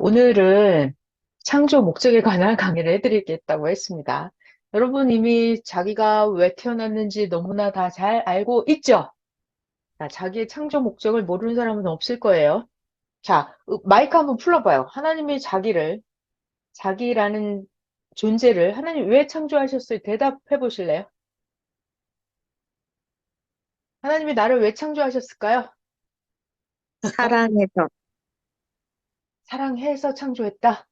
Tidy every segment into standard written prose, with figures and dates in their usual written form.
오늘은 창조 목적에 관한 강의를 해드리겠다고 했습니다. 여러분 이미 자기가 왜 태어났는지 너무나 다 잘 알고 있죠? 자, 자기의 창조 목적을 모르는 사람은 없을 거예요. 자, 마이크 한번 풀어봐요. 하나님이 자기라는 존재를 하나님 왜 창조하셨어요? 대답해 보실래요? 하나님이 나를 왜 창조하셨을까요? 사랑해서. 사랑해서 창조했다?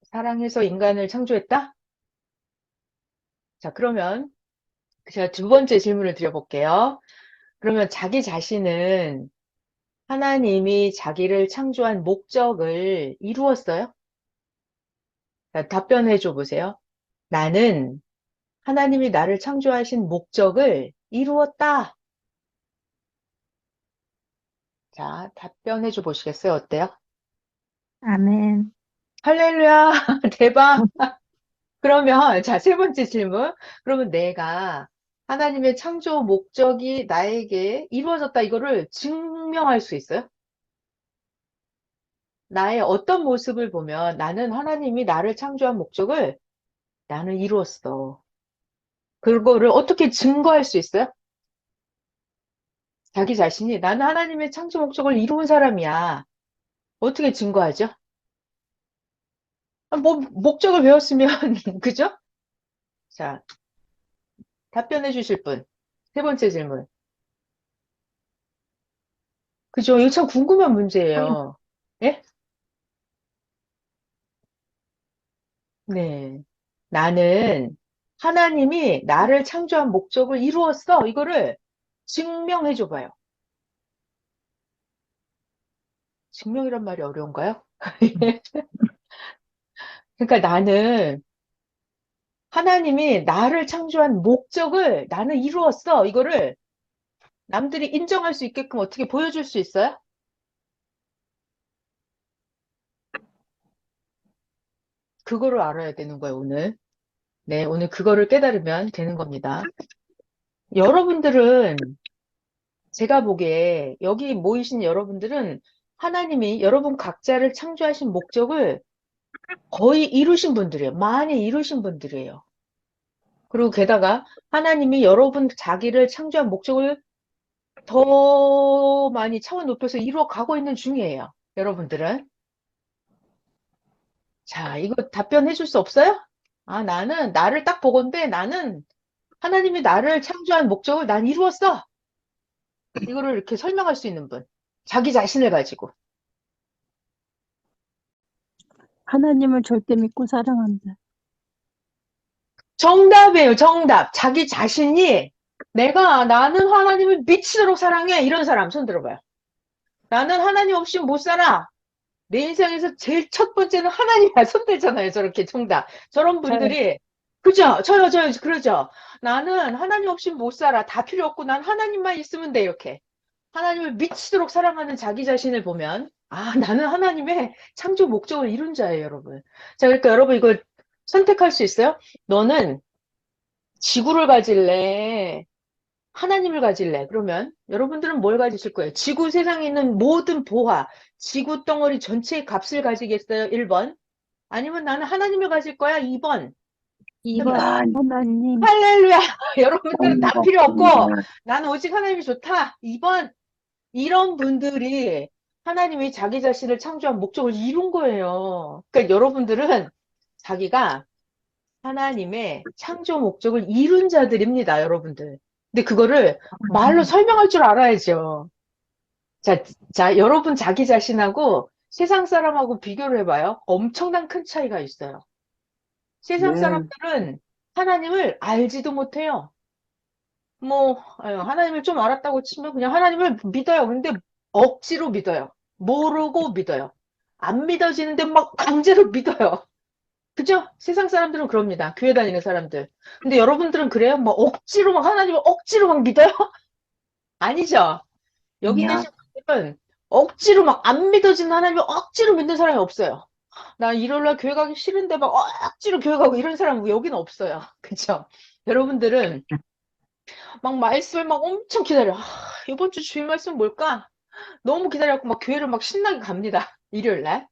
사랑해서 인간을 창조했다? 자, 그러면 제가 두 번째 질문을 드려볼게요. 그러면 자기 자신은 하나님이 자기를 창조한 목적을 이루었어요? 자, 답변해 줘 보세요. 나는 하나님이 나를 창조하신 목적을 이루었다. 자, 답변해 줘 보시겠어요? 어때요? 아멘. 할렐루야, 대박. 그러면, 자, 세 번째 질문. 그러면 내가 하나님의 창조 목적이 나에게 이루어졌다. 이거를 증명할 수 있어요? 나의 어떤 모습을 보면 나는 하나님이 나를 창조한 목적을 나는 이루었어. 그거를 어떻게 증거할 수 있어요? 자기 자신이 나는 하나님의 창조 목적을 이룬 사람이야. 어떻게 증거하죠? 뭐, 목적을 배웠으면, 그죠? 자, 답변해 주실 분. 세 번째 질문. 그죠? 이거 참 궁금한 문제예요. 예? 네. 나는 하나님이 나를 창조한 목적을 이루었어. 이거를 증명해 줘봐요. 증명이란 말이 어려운가요? 그러니까 나는 하나님이 나를 창조한 목적을 나는 이루었어. 이거를 남들이 인정할 수 있게끔 어떻게 보여줄 수 있어요? 그거를 알아야 되는 거예요, 오늘. 네, 오늘 그거를 깨달으면 되는 겁니다. 여러분들은, 제가 보기에 여기 모이신 여러분들은 하나님이 여러분 각자를 창조하신 목적을 거의 이루신 분들이에요. 많이 이루신 분들이에요. 그리고 게다가 하나님이 여러분 자기를 창조한 목적을 더 많이 차원 높여서 이루어 가고 있는 중이에요. 여러분들은. 자, 이거 답변해 줄 수 없어요? 아, 나는 나를 딱 보건대 나는 하나님이 나를 창조한 목적을 난 이루었어. 이거를 이렇게 설명할 수 있는 분. 자기 자신을 가지고. 하나님을 절대 믿고 사랑한다. 정답이에요, 정답. 자기 자신이 나는 하나님을 미치도록 사랑해. 이런 사람 손 들어봐요. 나는 하나님 없이 못 살아. 내 인생에서 제일 첫 번째는 하나님이야. 손 들잖아요. 저렇게 정답. 저런 저요. 분들이, 그죠? 저요, 그러죠? 나는 하나님 없이 못 살아. 다 필요 없고 난 하나님만 있으면 돼. 이렇게. 하나님을 미치도록 사랑하는 자기 자신을 보면, 아, 나는 하나님의 창조 목적을 이룬 자예요, 여러분. 자, 그러니까 여러분 이걸 선택할 수 있어요? 너는 지구를 가질래? 하나님을 가질래? 그러면 여러분들은 뭘 가지실 거예요? 지구 세상에 있는 모든 보화, 지구 덩어리 전체의 값을 가지겠어요? 1번. 아니면 나는 하나님을 가질 거야? 2번. 2번, 하나님. 할렐루야! 여러분들은 다 필요 없고, 반갑습니다. 나는 오직 하나님이 좋다. 2번. 이런 분들이 하나님이 자기 자신을 창조한 목적을 이룬 거예요. 그러니까 여러분들은 자기가 하나님의 창조 목적을 이룬 자들입니다, 여러분들. 근데 그거를 말로 설명할 줄 알아야죠. 자, 자, 여러분 자기 자신하고 세상 사람하고 비교를 해봐요. 엄청난 큰 차이가 있어요. 세상 네. 사람들은 하나님을 알지도 못해요. 뭐, 하나님을 좀 알았다고 치면 그냥 하나님을 믿어요. 근데 억지로 믿어요. 모르고 믿어요. 안 믿어지는데 막 강제로 믿어요. 그죠? 세상 사람들은 그럽니다. 교회 다니는 사람들. 근데 여러분들은 그래요? 뭐 억지로 막 하나님을 억지로 막 믿어요? 아니죠? 여기 아니요. 계신 분들은 억지로 막 안 믿어지는 하나님을 억지로 믿는 사람이 없어요. 나 일요일 날 교회 가기 싫은데 막 억지로 교회 가고 이런 사람 여기는 없어요. 그죠? 여러분들은 막 말씀을 막 엄청 기다려. 이번 주 주일 말씀 뭘까? 너무 기다려갖고 막 교회를 막 신나게 갑니다. 일요일 날.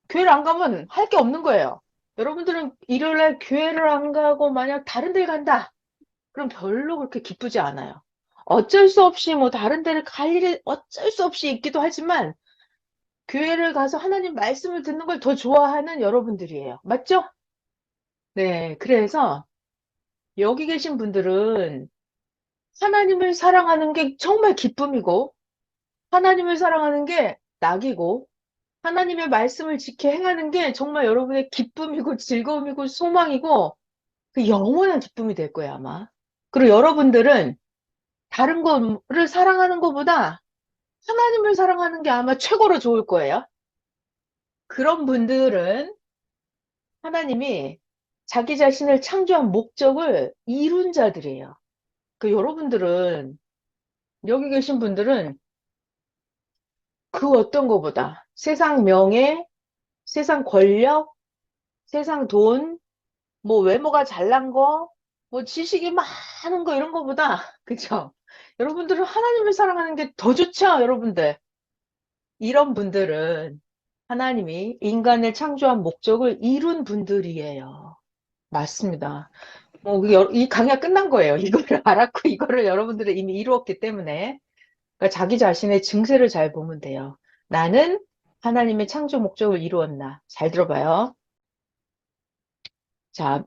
교회를 안 가면 할 게 없는 거예요. 여러분들은 일요일 날 교회를 안 가고 만약 다른 데 간다. 그럼 별로 그렇게 기쁘지 않아요. 어쩔 수 없이 뭐 다른 데를 갈 일이 어쩔 수 없이 있기도 하지만 교회를 가서 하나님 말씀을 듣는 걸 더 좋아하는 여러분들이에요. 맞죠? 네. 그래서 여기 계신 분들은 하나님을 사랑하는 게 정말 기쁨이고 하나님을 사랑하는 게 낙이고 하나님의 말씀을 지켜 행하는 게 정말 여러분의 기쁨이고 즐거움이고 소망이고 그 영원한 기쁨이 될 거예요, 아마. 그리고 여러분들은 다른 거를 사랑하는 것보다 하나님을 사랑하는 게 아마 최고로 좋을 거예요. 그런 분들은 하나님이 자기 자신을 창조한 목적을 이룬 자들이에요. 그 여러분들은, 여기 계신 분들은 그 어떤 것보다 세상 명예, 세상 권력, 세상 돈, 뭐 외모가 잘난 거, 뭐 지식이 많은 거 이런 거보다, 그죠? 여러분들은 하나님을 사랑하는 게 더 좋죠, 여러분들. 이런 분들은 하나님이 인간을 창조한 목적을 이룬 분들이에요. 맞습니다. 이 강의가 끝난 거예요. 이거를 알았고, 이거를 여러분들은 이미 이루었기 때문에. 그러니까 자기 자신의 증세를 잘 보면 돼요. 나는 하나님의 창조 목적을 이루었나. 잘 들어봐요. 자,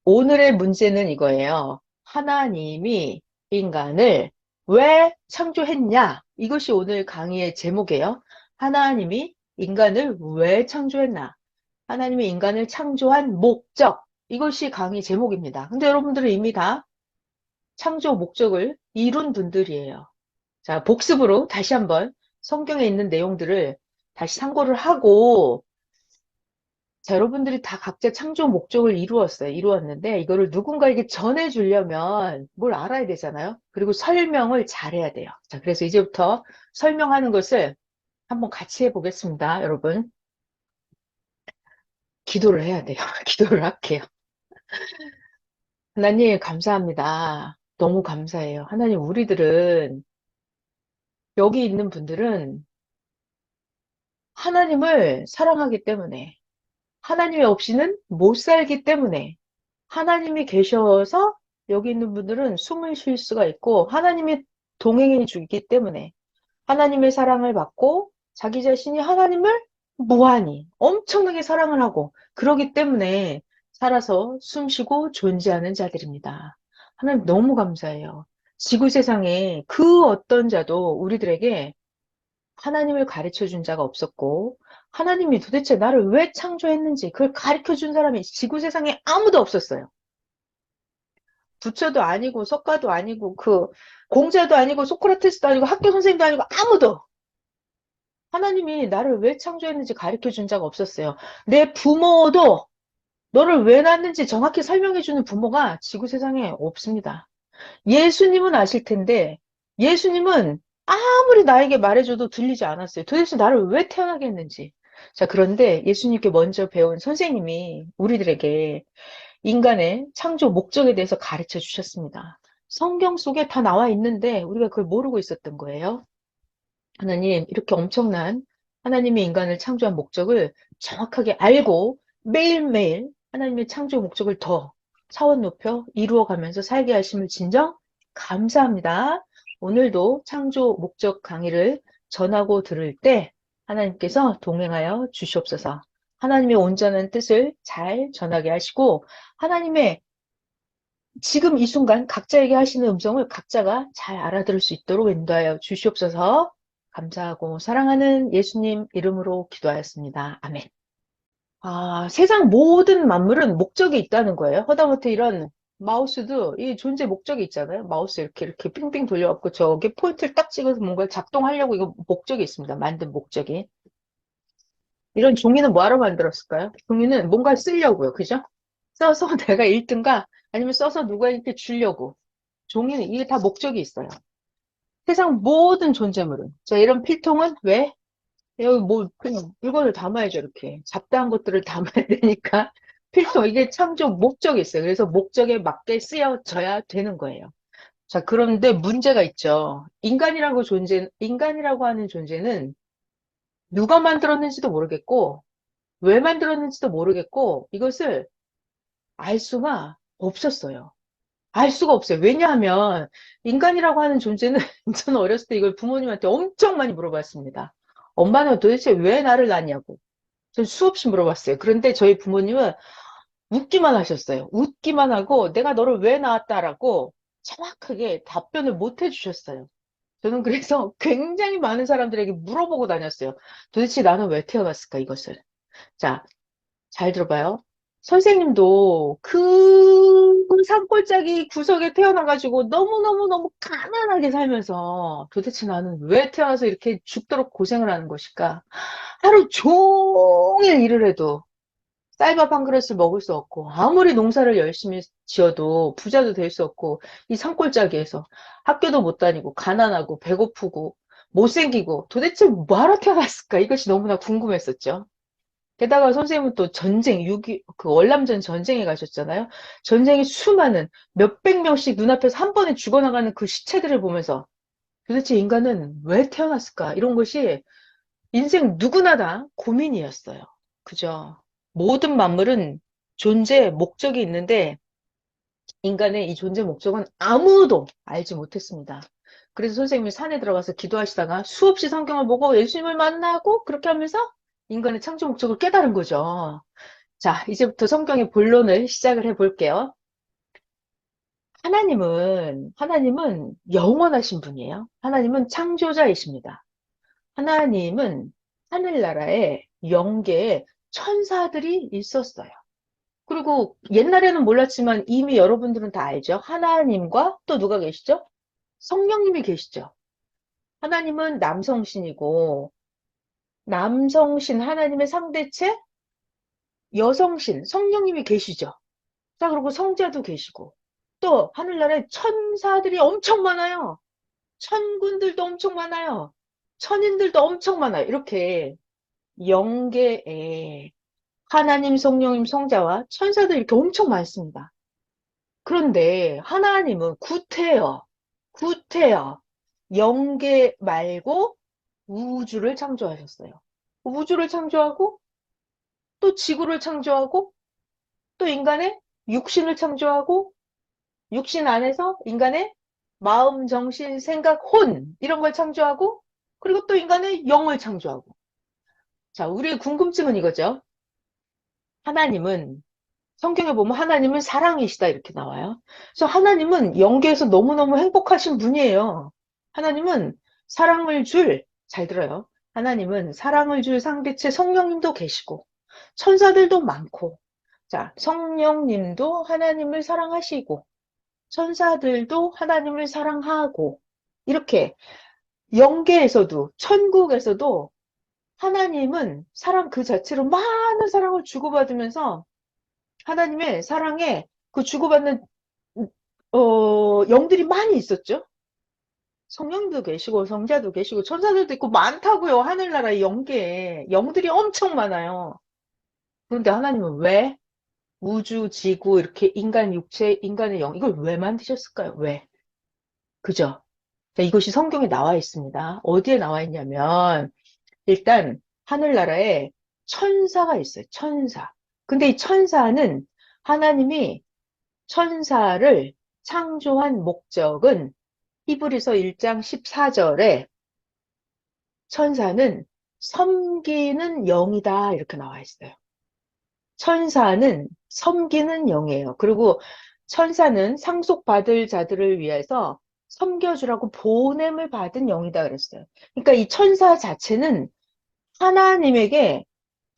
오늘의 문제는 이거예요. 하나님이 인간을 왜 창조했냐? 이것이 오늘 강의의 제목이에요. 하나님이 인간을 왜 창조했나? 하나님이 인간을 창조한 목적. 이것이 강의 제목입니다. 근데 여러분들은 이미 다 창조 목적을 이룬 분들이에요. 자, 복습으로 다시 한번 성경에 있는 내용들을 다시 참고를 하고 자, 여러분들이 다 각자 창조 목적을 이루었어요. 이루었는데 이거를 누군가에게 전해주려면 뭘 알아야 되잖아요. 그리고 설명을 잘해야 돼요. 자, 그래서 이제부터 설명하는 것을 한번 같이 해보겠습니다. 여러분, 기도를 해야 돼요. 기도를 할게요. 하나님, 감사합니다. 너무 감사해요. 하나님, 우리들은, 여기 있는 분들은 하나님을 사랑하기 때문에, 하나님이 없이는 못 살기 때문에, 하나님이 계셔서 여기 있는 분들은 숨을 쉴 수가 있고 하나님이 동행해 주기 때문에 하나님의 사랑을 받고 자기 자신이 하나님을 무한히 엄청나게 사랑을 하고 그러기 때문에 살아서 숨쉬고 존재하는 자들입니다. 하나님 너무 감사해요. 지구 세상에 그 어떤 자도 우리들에게 하나님을 가르쳐 준 자가 없었고 하나님이 도대체 나를 왜 창조했는지 그걸 가르쳐 준 사람이 지구 세상에 아무도 없었어요. 부처도 아니고 석가도 아니고 그 공자도 아니고 소크라테스도 아니고 학교 선생님도 아니고 아무도 하나님이 나를 왜 창조했는지 가르쳐 준 자가 없었어요. 내 부모도 너를 왜 낳았는지 정확히 설명해 주는 부모가 지구 세상에 없습니다. 예수님은 아실 텐데 예수님은 아무리 나에게 말해줘도 들리지 않았어요. 도대체 나를 왜 태어나게 했는지. 자, 그런데 예수님께 먼저 배운 선생님이 우리들에게 인간의 창조 목적에 대해서 가르쳐 주셨습니다. 성경 속에 다 나와 있는데 우리가 그걸 모르고 있었던 거예요. 하나님, 이렇게 엄청난 하나님의 인간을 창조한 목적을 정확하게 알고 매일매일 하나님의 창조 목적을 더 차원 높여 이루어가면서 살게 하심을 진정 감사합니다. 오늘도 창조 목적 강의를 전하고 들을 때 하나님께서 동행하여 주시옵소서. 하나님의 온전한 뜻을 잘 전하게 하시고 하나님의 지금 이 순간 각자에게 하시는 음성을 각자가 잘 알아들을 수 있도록 인도하여 주시옵소서. 감사하고 사랑하는 예수님 이름으로 기도하였습니다. 아멘. 아, 세상 모든 만물은 목적이 있다는 거예요. 하다못해 이런 마우스도 이 존재 목적이 있잖아요. 마우스 이렇게 빙빙 돌려갖고 저게 포인트를 딱 찍어서 뭔가 작동하려고 이거 목적이 있습니다. 만든 목적이. 이런 종이는 뭐하러 만들었을까요? 종이는 뭔가 쓰려고요. 그죠? 써서 내가 1등가 아니면 써서 누구에게 주려고. 종이는 이게 다 목적이 있어요. 세상 모든 존재물은. 자, 이런 필통은 왜? 여기 뭐 그냥 물건을 담아야죠. 이렇게. 잡다한 것들을 담아야 되니까. 필통, 이게 창조 목적이 있어요. 그래서 목적에 맞게 쓰여져야 되는 거예요. 자, 그런데 문제가 있죠. 인간이라고 하는 존재는 누가 만들었는지도 모르겠고, 왜 만들었는지도 모르겠고, 이것을 알 수가 없었어요. 알 수가 없어요. 왜냐하면 인간이라고 하는 존재는 저는 어렸을 때 이걸 부모님한테 엄청 많이 물어봤습니다. 엄마는 도대체 왜 나를 낳냐고. 전 수없이 물어봤어요. 그런데 저희 부모님은 웃기만 하셨어요. 웃기만 하고 내가 너를 왜 낳았다라고 정확하게 답변을 못 해주셨어요. 저는 그래서 굉장히 많은 사람들에게 물어보고 다녔어요. 도대체 나는 왜 태어났을까, 이것을. 자, 잘 들어봐요. 선생님도 그 산골짜기 구석에 태어나가지고 너무너무너무 가난하게 살면서 도대체 나는 왜 태어나서 이렇게 죽도록 고생을 하는 것일까? 하루 종일 일을 해도 쌀밥 한 그릇을 먹을 수 없고, 아무리 농사를 열심히 지어도 부자도 될 수 없고, 이 산골짜기에서 학교도 못 다니고, 가난하고, 배고프고, 못생기고, 도대체 뭐하러 태어났을까? 이것이 너무나 궁금했었죠. 게다가 선생님은 또 전쟁, 그 월남전 전쟁에 가셨잖아요. 전쟁에 수많은 몇백 명씩 눈앞에서 한 번에 죽어나가는 그 시체들을 보면서 도대체 인간은 왜 태어났을까? 이런 것이 인생 누구나 다 고민이었어요. 그죠? 모든 만물은 존재 목적이 있는데 인간의 이 존재 목적은 아무도 알지 못했습니다. 그래서 선생님이 산에 들어가서 기도하시다가 수없이 성경을 보고 예수님을 만나고 그렇게 하면서 인간의 창조 목적을 깨달은 거죠. 자, 이제부터 성경의 본론을 시작을 해볼게요. 하나님은 영원하신 분이에요. 하나님은 창조자이십니다. 하나님은 하늘나라에 영계에 천사들이 있었어요. 그리고 옛날에는 몰랐지만 이미 여러분들은 다 알죠. 하나님과 또 누가 계시죠? 성령님이 계시죠. 하나님은 남성신이고 남성신 하나님의 상대체 여성신 성령님이 계시죠. 자, 그리고 성자도 계시고 또 하늘나라에 천사들이 엄청 많아요. 천군들도 엄청 많아요. 천인들도 엄청 많아요. 이렇게 영계에 하나님, 성령님, 성자와 천사들 이렇게 엄청 많습니다. 그런데 하나님은 구태여, 구태여, 영계 말고 우주를 창조하셨어요. 우주를 창조하고 또 지구를 창조하고 또 인간의 육신을 창조하고 육신 안에서 인간의 마음, 정신, 생각, 혼 이런 걸 창조하고 그리고 또 인간의 영을 창조하고 자, 우리의 궁금증은 이거죠. 하나님은 성경에 보면 하나님은 사랑이시다 이렇게 나와요. 그래서 하나님은 영계에서 너무너무 행복하신 분이에요. 하나님은 사랑을 잘 들어요. 하나님은 사랑을 줄 상대체 성령님도 계시고 천사들도 많고 자, 성령님도 하나님을 사랑하시고 천사들도 하나님을 사랑하고 이렇게 영계에서도 천국에서도 하나님은 사랑 그 자체로 많은 사랑을 주고받으면서 하나님의 사랑에 그 주고받는 영들이 많이 있었죠. 성령도 계시고 성자도 계시고 천사들도 있고 많다고요. 하늘나라 영계에 영들이 엄청 많아요. 그런데 하나님은 왜 우주, 지구 이렇게 인간 육체, 인간의 영 이걸 왜 만드셨을까요? 왜? 그죠? 자, 이것이 성경에 나와 있습니다. 어디에 나와 있냐면 일단 하늘나라에 천사가 있어요. 천사. 근데 이 천사는 하나님이 천사를 창조한 목적은 히브리서 1장 14절에 천사는 섬기는 영이다 이렇게 나와 있어요. 천사는 섬기는 영이에요. 그리고 천사는 상속받을 자들을 위해서 섬겨주라고 보냄을 받은 영이다 그랬어요. 그러니까 이 천사 자체는 하나님에게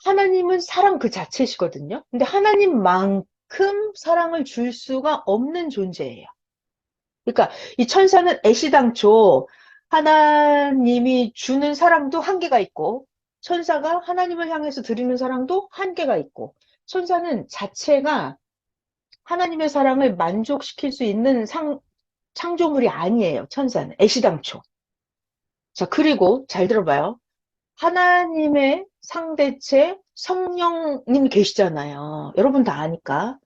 하나님은 사랑 그 자체시거든요. 근데 하나님만큼 사랑을 줄 수가 없는 존재예요. 그러니까 이 천사는 애시당초 하나님이 주는 사랑도 한계가 있고 천사가 하나님을 향해서 드리는 사랑도 한계가 있고 천사는 자체가 하나님의 사랑을 만족시킬 수 있는 창조물이 아니에요. 천사는 애시당초. 자, 그리고 잘 들어봐요. 하나님의 상대체 성령님이 계시잖아요. 여러분 다 아니까.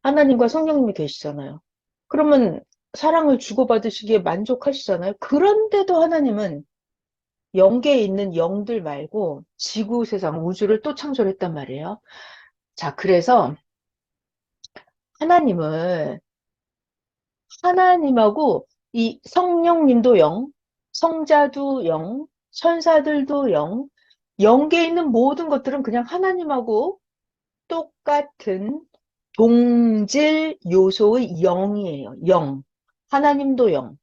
하나님과 성령님이 계시잖아요. 그러면 사랑을 주고받으시기에 만족하시잖아요. 그런데도 하나님은 영계에 있는 영들 말고 지구, 세상, 우주를 또 창조를 했단 말이에요. 자, 그래서 하나님은 하나님하고 이 성령님도 영, 성자도 영, 천사들도 영, 영계에 있는 모든 것들은 그냥 하나님하고 똑같은 동질 요소의 영이에요. 영. 하나님도 영,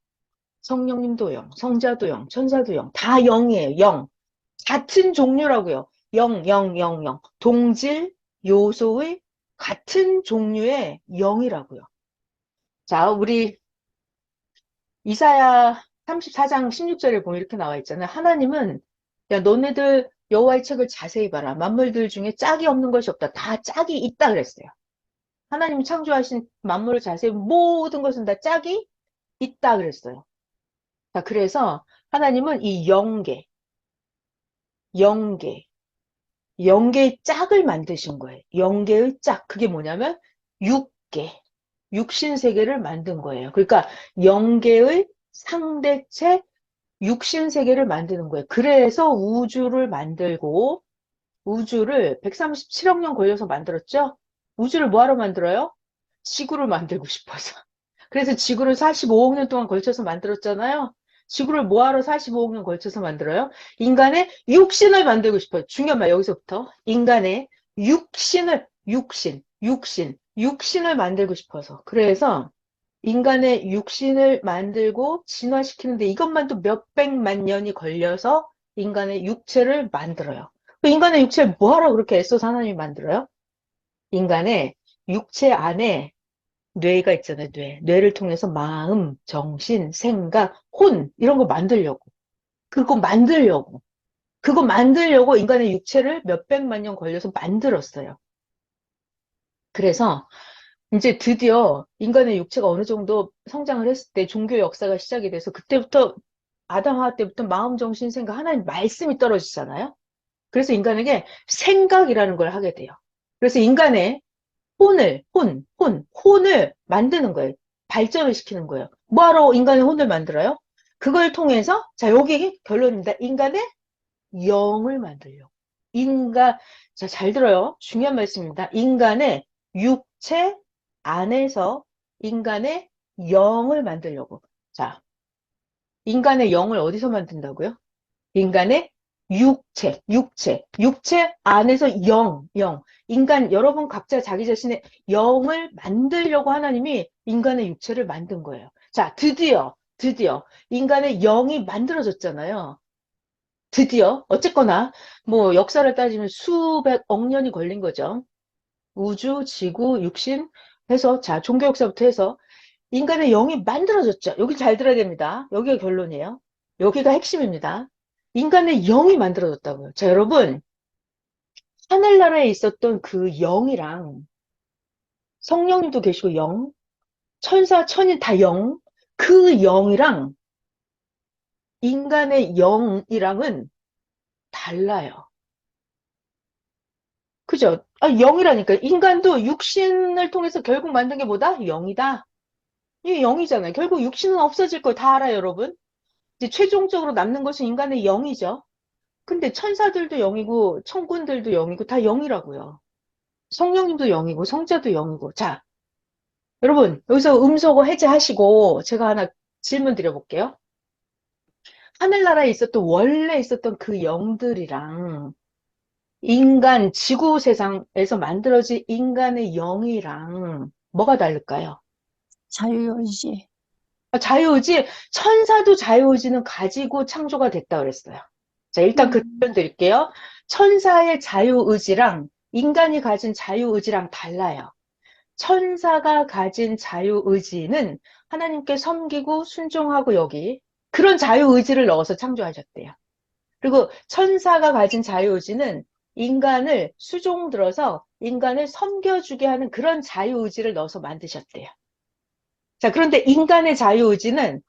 성령님도 영, 성자도 영, 천사도 영, 다 영이에요. 영. 같은 종류라고요. 영, 영, 영, 영. 동질 요소의 같은 종류의 영이라고요. 자, 우리 이사야 34장 16절에 보면 이렇게 나와 있잖아요. 하나님은 야, 너네들 여호와의 책을 자세히 봐라. 만물들 중에 짝이 없는 것이 없다. 다 짝이 있다 그랬어요. 하나님이 창조하신 만물을 자세히 모든 것은 다 짝이 있다 그랬어요. 자, 그래서 하나님은 이 영계, 영계, 영계의 짝을 만드신 거예요. 영계의 짝. 그게 뭐냐면 육계, 육신 세계를 만든 거예요. 그러니까 영계의 상대체 육신 세계를 만드는 거예요. 그래서 우주를 만들고 우주를 137억 년 걸려서 만들었죠? 우주를 뭐하러 만들어요? 지구를 만들고 싶어서. 그래서 지구를 45억 년 동안 걸쳐서 만들었잖아요. 지구를 뭐하러 45억 년 걸쳐서 만들어요? 인간의 육신을 만들고 싶어요. 중요한 말 여기서부터. 인간의 육신을 만들고 싶어서. 그래서 인간의 육신을 만들고 진화시키는데 이것만도 몇백만 년이 걸려서 인간의 육체를 만들어요. 그 인간의 육체를 뭐하러 그렇게 애써서 하나님이 만들어요? 인간의 육체 안에 뇌가 있잖아요, 뇌. 뇌를 통해서 마음, 정신, 생각, 혼, 이런 거 만들려고. 그거 만들려고. 그거 만들려고 인간의 육체를 몇백만 년 걸려서 만들었어요. 그래서 이제 드디어 인간의 육체가 어느 정도 성장을 했을 때 종교 역사가 시작이 돼서 그때부터 아담 하와 때부터 마음, 정신, 생각 하나님 말씀이 떨어지잖아요. 그래서 인간에게 생각이라는 걸 하게 돼요. 그래서 인간의 혼을 만드는 거예요. 발전을 시키는 거예요. 뭐하러 인간의 혼을 만들어요? 그걸 통해서 자, 여기 결론입니다. 인간의 영을 만들려고. 인간, 자, 잘 들어요. 중요한 말씀입니다. 인간의 육체 안에서 인간의 영을 만들려고. 자, 인간의 영을 어디서 만든다고요? 인간의 육체 안에서 영. 인간, 여러분 각자 자기 자신의 영을 만들려고 하나님이 인간의 육체를 만든 거예요. 자, 드디어 인간의 영이 만들어졌잖아요. 드디어 어쨌거나 뭐 역사를 따지면 수백억 년이 걸린 거죠. 우주, 지구, 육신 해서 자 종교 역사부터 해서 인간의 영이 만들어졌죠. 여기 잘 들어야 됩니다. 여기가 결론이에요. 여기가 핵심입니다. 인간의 영이 만들어졌다고요. 자 여러분 하늘나라에 있었던 그 영이랑 성령님도 계시고 영, 천사, 천인 다 영, 그 영이랑 인간의 영이랑은 달라요. 그죠? 아, 영이라니까. 인간도 육신을 통해서 결국 만든 게 뭐다? 영이다. 이게 영이잖아요. 결국 육신은 없어질 거 다 알아요, 여러분. 이제 최종적으로 남는 것은 인간의 영이죠. 근데 천사들도 영이고, 천군들도 영이고, 다 영이라고요. 성령님도 영이고, 성자도 영이고. 자, 여러분, 여기서 음소거 해제하시고, 제가 하나 질문 드려볼게요. 하늘나라에 있었던, 원래 있었던 그 영들이랑, 인간, 지구 세상에서 만들어진 인간의 영이랑 뭐가 다를까요? 자유의지. 자유의지, 천사도 자유의지는 가지고 창조가 됐다 그랬어요. 자, 일단 그 음, 답변 드릴게요. 천사의 자유의지랑 인간이 가진 자유의지랑 달라요. 천사가 가진 자유의지는 하나님께 섬기고 순종하고 여기 그런 자유의지를 넣어서 창조하셨대요. 그리고 천사가 가진 자유의지는 인간을 수종 들어서 인간을 섬겨주게 하는 그런 자유의지를 넣어서 만드셨대요. 자, 그런데 인간의 자유의지는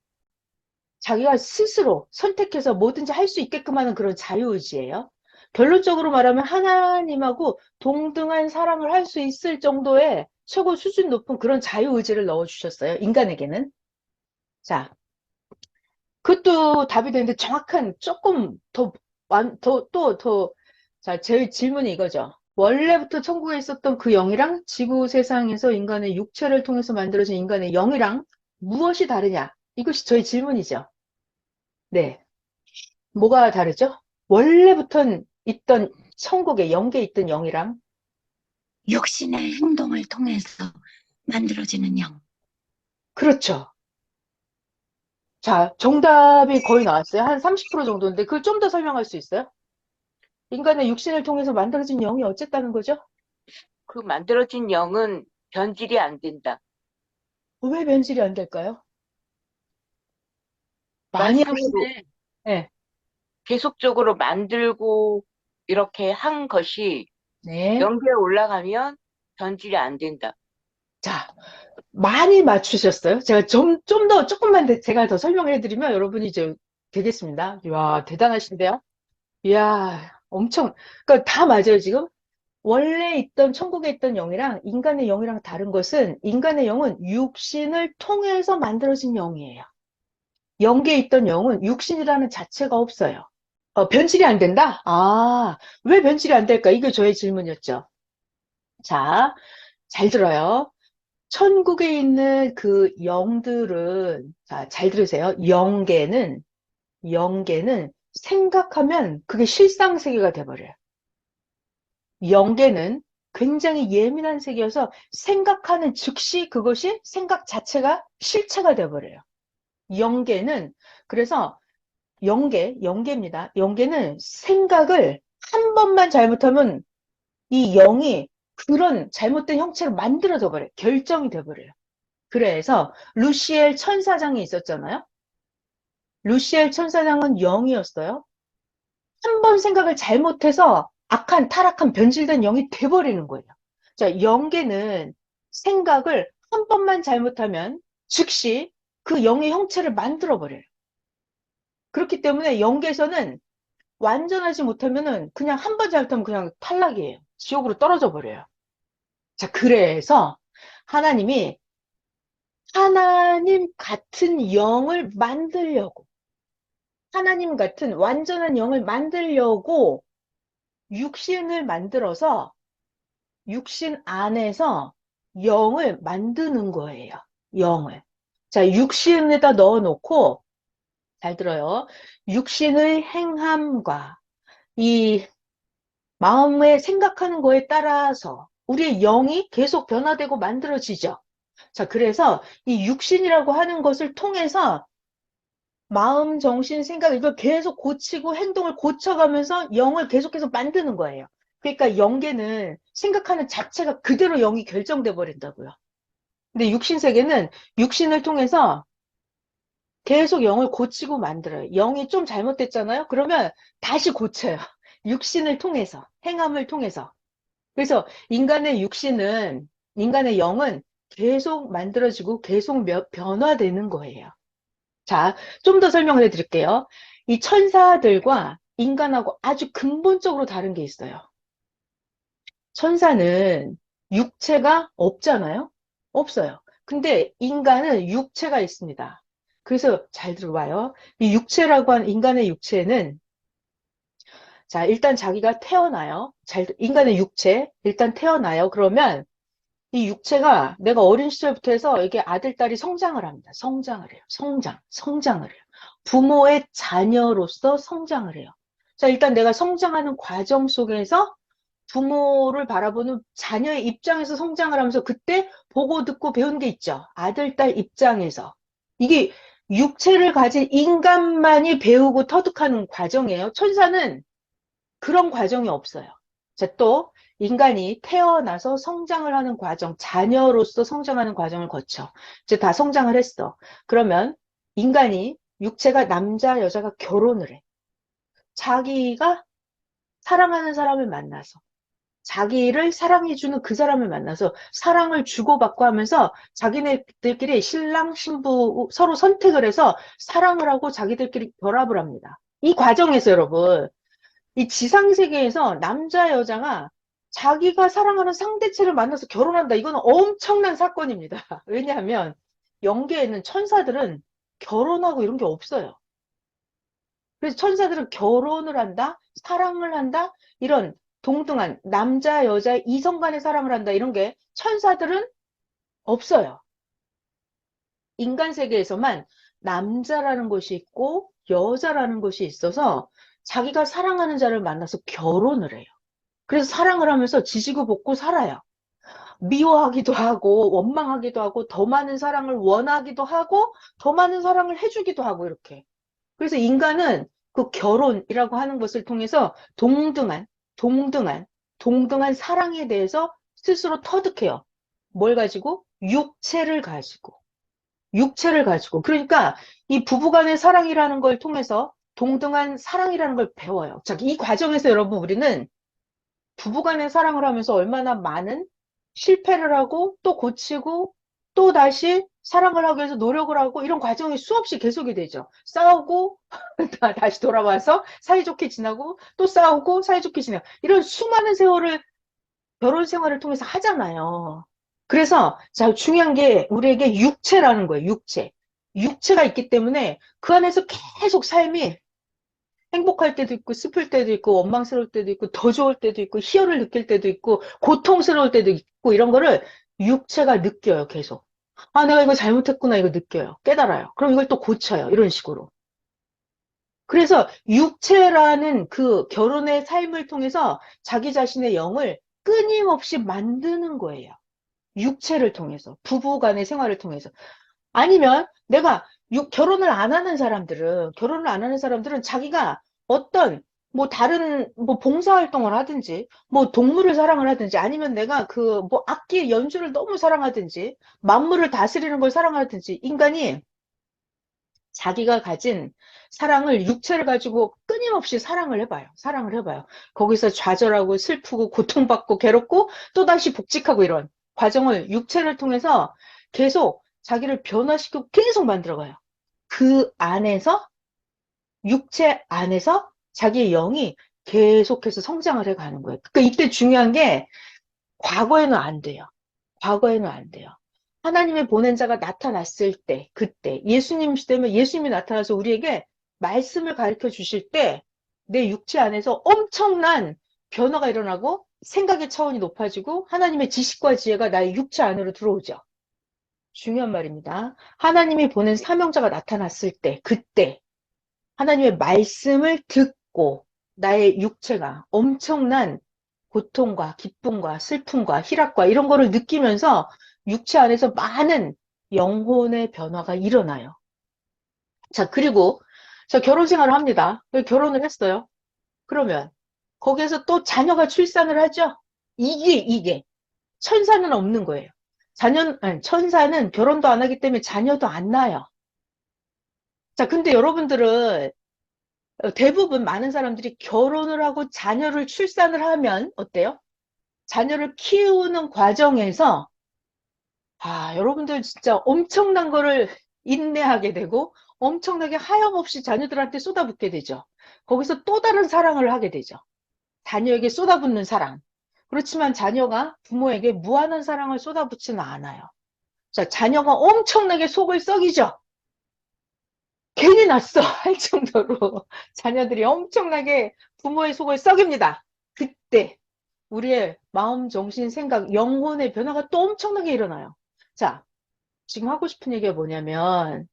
자기가 스스로 선택해서 뭐든지 할 수 있게끔 하는 그런 자유의지예요. 결론적으로 말하면 하나님하고 동등한 사랑을 할 수 있을 정도의 최고 수준 높은 그런 자유의지를 넣어주셨어요. 인간에게는. 자, 그것도 답이 되는데 정확한 조금 자, 제 질문이 이거죠. 원래부터 천국에 있었던 그 영이랑 지구 세상에서 인간의 육체를 통해서 만들어진 인간의 영이랑 무엇이 다르냐? 이것이 저희 질문이죠. 네. 뭐가 다르죠? 원래부터 있던 천국에 영계에 있던 영이랑 육신의 행동을 통해서 만들어지는 영. 그렇죠. 자, 정답이 거의 나왔어요. 한 30% 정도인데 그걸 좀 더 설명할 수 있어요? 인간의 육신을 통해서 만들어진 영이 어쨌다는 거죠? 그 만들어진 영은 변질이 안 된다. 왜 변질이 안 될까요? 많이 말씀으로 하시네. 네. 계속적으로 만들고 이렇게 한 것이 네. 연계에 올라가면 변질이 안 된다. 자, 많이 맞추셨어요. 제가 좀 더, 조금만 제가 더 설명을 해드리면 여러분이 이제 되겠습니다. 이야, 대단하신데요? 이야, 엄청, 그러니까 다 맞아요, 지금. 원래 있던, 천국에 있던 영이랑 인간의 영이랑 다른 것은 인간의 영은 육신을 통해서 만들어진 영이에요. 영계에 있던 영은 육신이라는 자체가 없어요. 변질이 안 된다? 아, 왜 변질이 안 될까? 이게 저의 질문이었죠. 자, 잘 들어요. 천국에 있는 그 영들은, 자, 잘 들으세요. 영계는 생각하면 그게 실상세계가 돼버려요. 영계는 굉장히 예민한 세계여서 생각하는 즉시 그것이 생각 자체가 실체가 돼버려요. 영계는, 그래서 영계입니다. 영계는 생각을 한 번만 잘못하면 이 영이 그런 잘못된 형체로 만들어져 버려요. 결정이 돼버려요. 그래서 루시엘 천사장이 있었잖아요. 루시엘 천사장은 영이었어요. 한 번 생각을 잘못해서 악한, 타락한, 변질된 영이 돼버리는 거예요. 자, 영계는 생각을 한 번만 잘못하면 즉시 그 영의 형체를 만들어버려요. 그렇기 때문에 영계에서는 완전하지 못하면은 그냥 한 번 잘못하면 그냥 탈락이에요. 지옥으로 떨어져 버려요. 자, 그래서 하나님이 하나님 같은 영을 만들려고, 하나님 같은 완전한 영을 만들려고 육신을 만들어서 육신 안에서 영을 만드는 거예요. 영을. 자, 육신에다 넣어놓고, 잘 들어요. 육신의 행함과 이 마음에 생각하는 거에 따라서 우리의 영이 계속 변화되고 만들어지죠. 자, 그래서 이 육신이라고 하는 것을 통해서 마음, 정신, 생각 이걸 계속 고치고 행동을 고쳐가면서 영을 계속해서 만드는 거예요. 그러니까 영계는 생각하는 자체가 그대로 영이 결정돼 버린다고요. 근데 육신 세계는 육신을 통해서 계속 영을 고치고 만들어요. 영이 좀 잘못됐잖아요? 그러면 다시 고쳐요. 육신을 통해서, 행함을 통해서. 그래서 인간의 영은 계속 만들어지고 계속 변화되는 거예요. 자, 좀 더 설명을 해드릴게요. 이 천사들과 인간하고 아주 근본적으로 다른 게 있어요. 천사는 육체가 없잖아요? 없어요. 근데 인간은 육체가 있습니다. 그래서 잘 들어봐요. 이 육체라고 하는 인간의 육체는 자, 일단 자기가 태어나요. 인간의 육체, 일단 태어나요. 그러면 이 육체가 내가 어린 시절부터 해서 이게 아들, 딸이 성장을 합니다. 성장을 해요. 성장을 해요. 부모의 자녀로서 성장을 해요. 자, 일단 내가 성장하는 과정 속에서 부모를 바라보는 자녀의 입장에서 성장을 하면서 그때 보고 듣고 배운 게 있죠. 아들, 딸 입장에서. 이게 육체를 가진 인간만이 배우고 터득하는 과정이에요. 천사는 그런 과정이 없어요. 자, 또 인간이 태어나서 성장을 하는 과정, 자녀로서 성장하는 과정을 거쳐. 이제 다 성장을 했어. 그러면 인간이 육체가 남자, 여자가 결혼을 해. 자기가 사랑하는 사람을 만나서 자기를 사랑해주는 그 사람을 만나서 사랑을 주고받고 하면서 자기네들끼리 신랑, 신부 서로 선택을 해서 사랑을 하고 자기들끼리 결합을 합니다. 이 과정에서 여러분, 이 지상세계에서 남자, 여자가 자기가 사랑하는 상대체를 만나서 결혼한다. 이거는 엄청난 사건입니다. 왜냐하면 영계에는 천사들은 결혼하고 이런 게 없어요. 그래서 천사들은 결혼을 한다, 사랑을 한다, 이런 동등한 남자, 여자, 이성 간의 사랑을 한다, 이런 게 천사들은 없어요. 인간 세계에서만 남자라는 것이 있고 여자라는 것이 있어서 자기가 사랑하는 자를 만나서 결혼을 해요. 그래서 사랑을 하면서 지지고 볶고 살아요. 미워하기도 하고 원망하기도 하고 더 많은 사랑을 원하기도 하고 더 많은 사랑을 해주기도 하고 이렇게. 그래서 인간은 그 결혼이라고 하는 것을 통해서 동등한, 동등한 사랑에 대해서 스스로 터득해요. 뭘 가지고? 육체를 가지고. 그러니까 이 부부간의 사랑이라는 걸 통해서 동등한 사랑이라는 걸 배워요. 자, 이 과정에서 여러분 우리는 부부간의 사랑을 하면서 얼마나 많은 실패를 하고 또 고치고 또 다시 사랑을 하기 위해서 노력을 하고 이런 과정이 수없이 계속이 되죠. 싸우고 다시 돌아와서 사이좋게 지나고 또 싸우고 사이좋게 지나고 이런 수많은 세월을 결혼 생활을 통해서 하잖아요. 그래서 자, 중요한 게 우리에게 육체라는 거예요. 육체. 육체가 있기 때문에 그 안에서 계속 삶이 행복할 때도 있고 슬플 때도 있고 원망스러울 때도 있고 더 좋을 때도 있고 희열을 느낄 때도 있고 고통스러울 때도 있고 이런 거를 육체가 느껴요. 계속. 아, 내가 이거 잘못했구나 이거 느껴요. 깨달아요. 그럼 이걸 또 고쳐요. 이런 식으로. 그래서 육체라는 그 결혼의 삶을 통해서 자기 자신의 영을 끊임없이 만드는 거예요. 육체를 통해서, 부부 간의 생활을 통해서. 아니면 내가 결혼을 안 하는 사람들은 자기가 어떤, 뭐 다른, 뭐 봉사활동을 하든지, 뭐 동물을 사랑을 하든지, 아니면 내가 그, 뭐 악기 연주를 너무 사랑하든지, 만물을 다스리는 걸 사랑하든지, 인간이 자기가 가진 사랑을 육체를 가지고 끊임없이 사랑을 해봐요. 사랑을 해봐요. 거기서 좌절하고 슬프고 고통받고 괴롭고 또다시 복직하고 이런 과정을 육체를 통해서 계속 자기를 변화시키고 계속 만들어가요. 그 안에서 육체 안에서 자기의 영이 계속해서 성장을 해가는 거예요. 그러니까 이때 중요한 게 과거에는 안 돼요. 과거에는 안 돼요. 하나님의 보낸 자가 나타났을 때, 그때, 예수님 시대면 예수님이 나타나서 우리에게 말씀을 가르쳐 주실 때, 내 육체 안에서 엄청난 변화가 일어나고, 생각의 차원이 높아지고, 하나님의 지식과 지혜가 나의 육체 안으로 들어오죠. 중요한 말입니다. 하나님이 보낸 사명자가 나타났을 때, 그때, 하나님의 말씀을 듣고, 나의 육체가 엄청난 고통과 기쁨과 슬픔과 희락과 이런 거를 느끼면서 육체 안에서 많은 영혼의 변화가 일어나요. 자, 그리고 저 결혼 생활을 합니다. 결혼을 했어요. 그러면 거기에서 또 자녀가 출산을 하죠. 이게 천사는 없는 거예요. 아니, 천사는 결혼도 안 하기 때문에 자녀도 안 낳아요. 자, 근데 여러분들은 대부분 많은 사람들이 결혼을 하고 자녀를 출산을 하면 어때요? 자녀를 키우는 과정에서 여러분들 진짜 엄청난 거를 인내하게 되고 엄청나게 하염없이 자녀들한테 쏟아붓게 되죠. 거기서 또 다른 사랑을 하게 되죠. 자녀에게 쏟아붓는 사랑. 그렇지만 자녀가 부모에게 무한한 사랑을 쏟아붓지는 않아요. 자, 자녀가 엄청나게 속을 썩이죠. 괜히 났어 할 정도로 자녀들이 엄청나게 부모의 속을 썩입니다. 그때 우리의 마음, 정신, 생각, 영혼의 변화가 또 엄청나게 일어나요. 자, 지금 하고 싶은 얘기가 뭐냐면,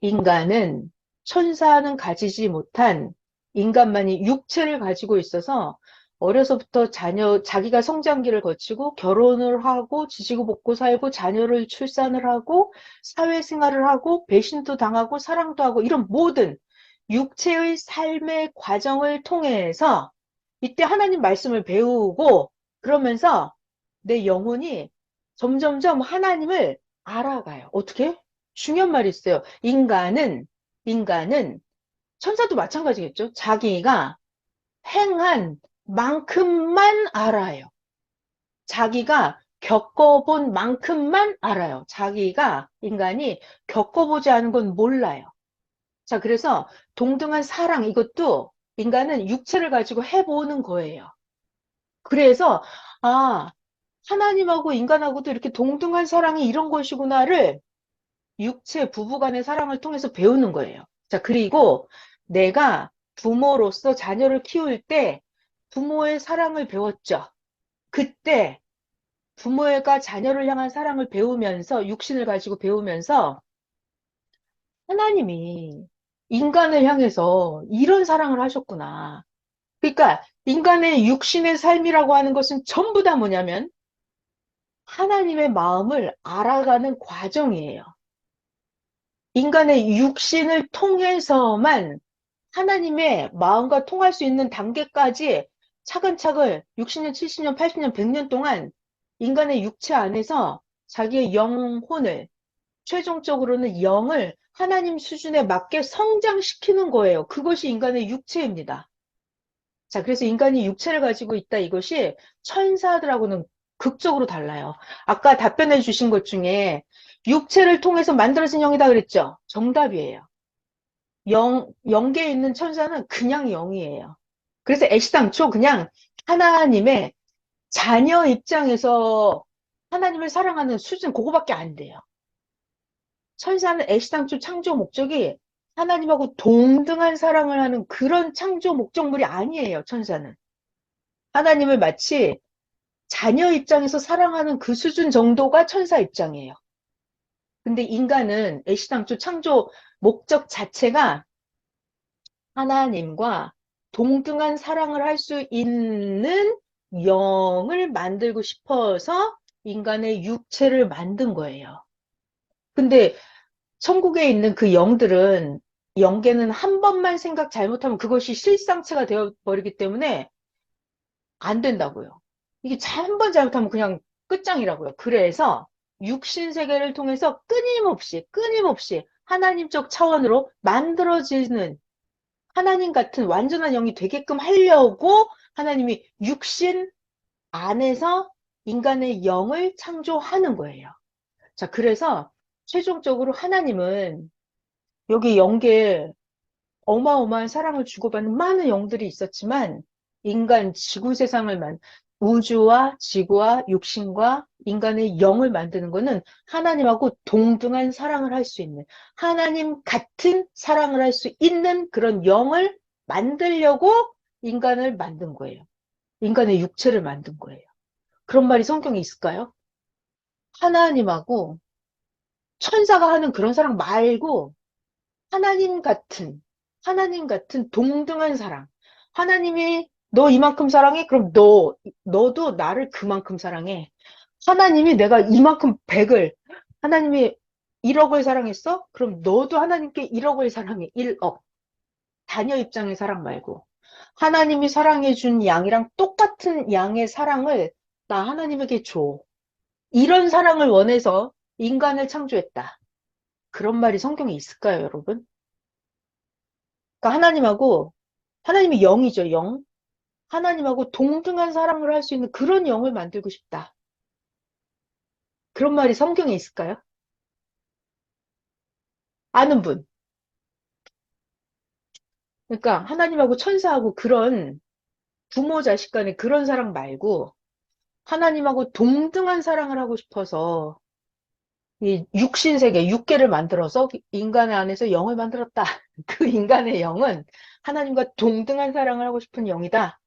인간은 천사는 가지지 못한 인간만이 육체를 가지고 있어서 어려서부터 자기가 성장기를 거치고 결혼을 하고 지지고 볶고 살고 자녀를 출산을 하고 사회생활을 하고 배신도 당하고 사랑도 하고 이런 모든 육체의 삶의 과정을 통해서 이때 하나님 말씀을 배우고 그러면서 내 영혼이 점점점 하나님을 알아가요. 어떻게? 중요한 말이 있어요. 인간은 천사도 마찬가지겠죠. 자기가 행한 만큼만 알아요. 자기가 겪어본 만큼만 알아요. 인간이 겪어보지 않은 건 몰라요. 자, 그래서 동등한 사랑, 이것도 인간은 육체를 가지고 해보는 거예요. 그래서, 아, 하나님하고 인간하고도 이렇게 동등한 사랑이 이런 것이구나를 육체 부부간의 사랑을 통해서 배우는 거예요. 자, 그리고 내가 부모로서 자녀를 키울 때 부모의 사랑을 배웠죠. 그때 부모가 자녀를 향한 사랑을 배우면서, 육신을 가지고 배우면서 하나님이 인간을 향해서 이런 사랑을 하셨구나. 그러니까 인간의 육신의 삶이라고 하는 것은 전부 다 뭐냐면 하나님의 마음을 알아가는 과정이에요. 인간의 육신을 통해서만 하나님의 마음과 통할 수 있는 단계까지 차근차근 60년, 70년, 80년, 100년 동안 인간의 육체 안에서 자기의 영혼을, 최종적으로는 영을 하나님 수준에 맞게 성장시키는 거예요. 그것이 인간의 육체입니다. 자, 그래서 인간이 육체를 가지고 있다, 이것이 천사들하고는 극적으로 달라요. 아까 답변해 주신 것 중에 육체를 통해서 만들어진 영이다 그랬죠? 정답이에요. 영계에 있는 천사는 그냥 영이에요. 그래서 애시당초 그냥 하나님의 자녀 입장에서 하나님을 사랑하는 수준, 그거밖에 안 돼요. 천사는 애시당초 창조 목적이 하나님하고 동등한 사랑을 하는 그런 창조 목적물이 아니에요, 천사는. 하나님을 마치 자녀 입장에서 사랑하는 그 수준 정도가 천사 입장이에요. 근데 인간은 애시당초 창조 목적 자체가 하나님과 동등한 사랑을 할 수 있는 영을 만들고 싶어서 인간의 육체를 만든 거예요. 근데 천국에 있는 그 영들은, 영계는 한 번만 생각 잘못하면 그것이 실상체가 되어버리기 때문에 안 된다고요. 이게 한 번 잘못하면 그냥 끝장이라고요. 그래서 육신 세계를 통해서 끊임없이 하나님적 차원으로 만들어지는 하나님 같은 완전한 영이 되게끔 하려고 하나님이 육신 안에서 인간의 영을 창조하는 거예요. 자, 그래서 최종적으로 하나님은 여기 영계에 어마어마한 사랑을 주고받는 많은 영들이 있었지만 인간 지구 세상을 우주와 지구와 육신과 인간의 영을 만드는 것은 하나님하고 동등한 사랑을 할 수 있는, 하나님 같은 사랑을 할 수 있는 그런 영을 만들려고 인간을 만든 거예요. 인간의 육체를 만든 거예요. 그런 말이 성경에 있을까요? 하나님하고 천사가 하는 그런 사랑 말고 하나님 같은, 하나님 같은 동등한 사랑. 하나님이 너 이만큼 사랑해? 그럼 너도 나를 그만큼 사랑해. 하나님이 내가 이만큼 100을, 하나님이 1억을 사랑했어? 그럼 너도 하나님께 1억을 사랑해. 1억. 자녀 입장의 사랑 말고. 하나님이 사랑해 준 양이랑 똑같은 양의 사랑을 나 하나님에게 줘. 이런 사랑을 원해서 인간을 창조했다. 그런 말이 성경에 있을까요, 여러분? 그러니까 하나님이 영이죠, 영. 하나님하고 동등한 사랑을 할 수 있는 그런 영을 만들고 싶다. 그런 말이 성경에 있을까요? 아는 분. 그러니까 하나님하고 천사하고 그런 부모 자식 간의 그런 사랑 말고 하나님하고 동등한 사랑을 하고 싶어서 이 육신세계, 육계를 만들어서 인간의 안에서 영을 만들었다. 그 인간의 영은 하나님과 동등한 사랑을 하고 싶은 영이다.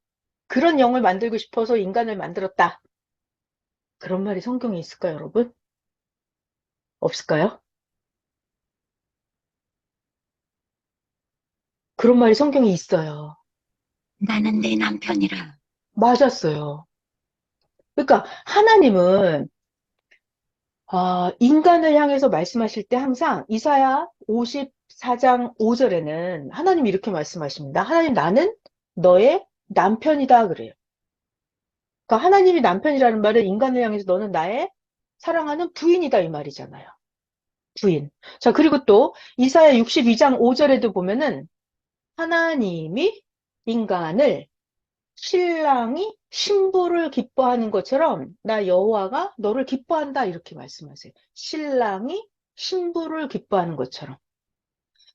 그런 영을 만들고 싶어서 인간을 만들었다. 그런 말이 성경에 있을까요, 여러분? 없을까요? 그런 말이 성경에 있어요. 나는 내 남편이라. 맞았어요. 그러니까 하나님은 인간을 향해서 말씀하실 때 항상 이사야 54장 5절에는 하나님이 이렇게 말씀하십니다. 하나님, 나는 너의 남편이다 그래요. 그러니까 하나님이 남편이라는 말은 인간을 향해서 너는 나의 사랑하는 부인이다 이 말이잖아요. 부인. 자, 그리고 또 이사야 62장 5절에도 보면은 하나님이 인간을 신랑이 신부를 기뻐하는 것처럼 나 여호와가 너를 기뻐한다 이렇게 말씀하세요. 신랑이 신부를 기뻐하는 것처럼.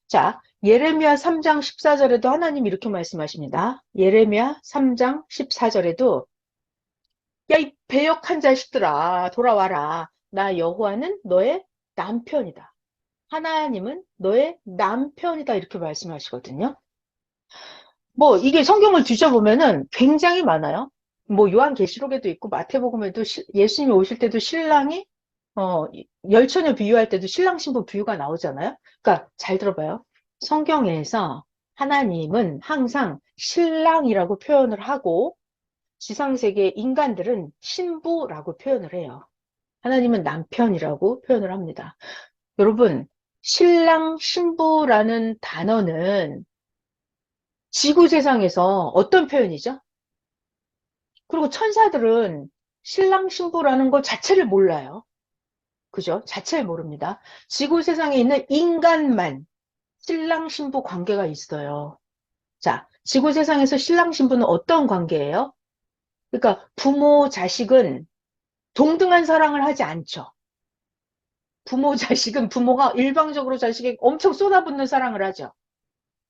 자, 예레미야 3장 14절에도 하나님 이렇게 말씀하십니다. 예레미야 3장 14절에도 야, 이 배역한 자식들아 돌아와라. 나 여호와는 너의 남편이다. 하나님은 너의 남편이다 이렇게 말씀하시거든요. 뭐 이게 성경을 뒤져보면은 굉장히 많아요. 뭐 요한계시록에도 있고 마태복음에도 예수님이 오실 때도 신랑이 어 열처녀 비유할 때도 신랑 신부 비유가 나오잖아요. 그러니까 잘 들어봐요. 성경에서 하나님은 항상 신랑이라고 표현을 하고 지상세계 인간들은 신부라고 표현을 해요. 하나님은 남편이라고 표현을 합니다. 여러분, 신랑 신부라는 단어는 지구 세상에서 어떤 표현이죠? 그리고 천사들은 신랑 신부라는 것 자체를 몰라요. 그죠? 자체를 모릅니다. 지구 세상에 있는 인간만 신랑 신부 관계가 있어요. 자, 지구 세상에서 신랑 신부는 어떤 관계예요? 그러니까 부모 자식은 동등한 사랑을 하지 않죠. 부모 자식은 부모가 일방적으로 자식에게 엄청 쏟아붓는 사랑을 하죠.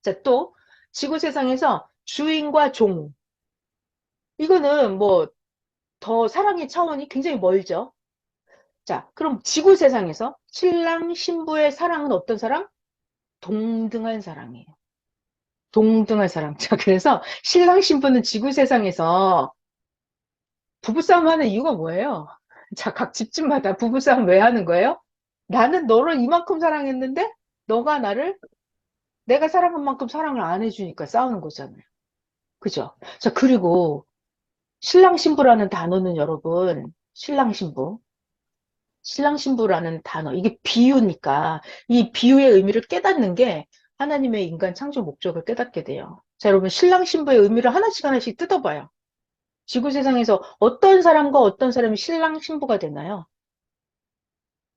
자, 또 지구 세상에서 주인과 종 이거는 뭐 더 사랑의 차원이 굉장히 멀죠. 자, 그럼 지구 세상에서 신랑, 신부의 사랑은 어떤 사랑? 동등한 사랑이에요. 동등한 사랑. 자, 그래서 신랑, 신부는 지구 세상에서 부부싸움 하는 이유가 뭐예요? 자, 각 집집마다 부부싸움 왜 하는 거예요? 나는 너를 이만큼 사랑했는데, 너가 나를 내가 사랑한 만큼 사랑을 안 해주니까 싸우는 거잖아요. 그죠? 자, 그리고 신랑, 신부라는 단어는 여러분, 신랑, 신부. 신랑 신부라는 단어, 이게 비유니까 이 비유의 의미를 깨닫는 게 하나님의 인간 창조 목적을 깨닫게 돼요. 자, 여러분, 신랑 신부의 의미를 하나씩 하나씩 뜯어봐요. 지구 세상에서 어떤 사람과 어떤 사람이 신랑 신부가 되나요?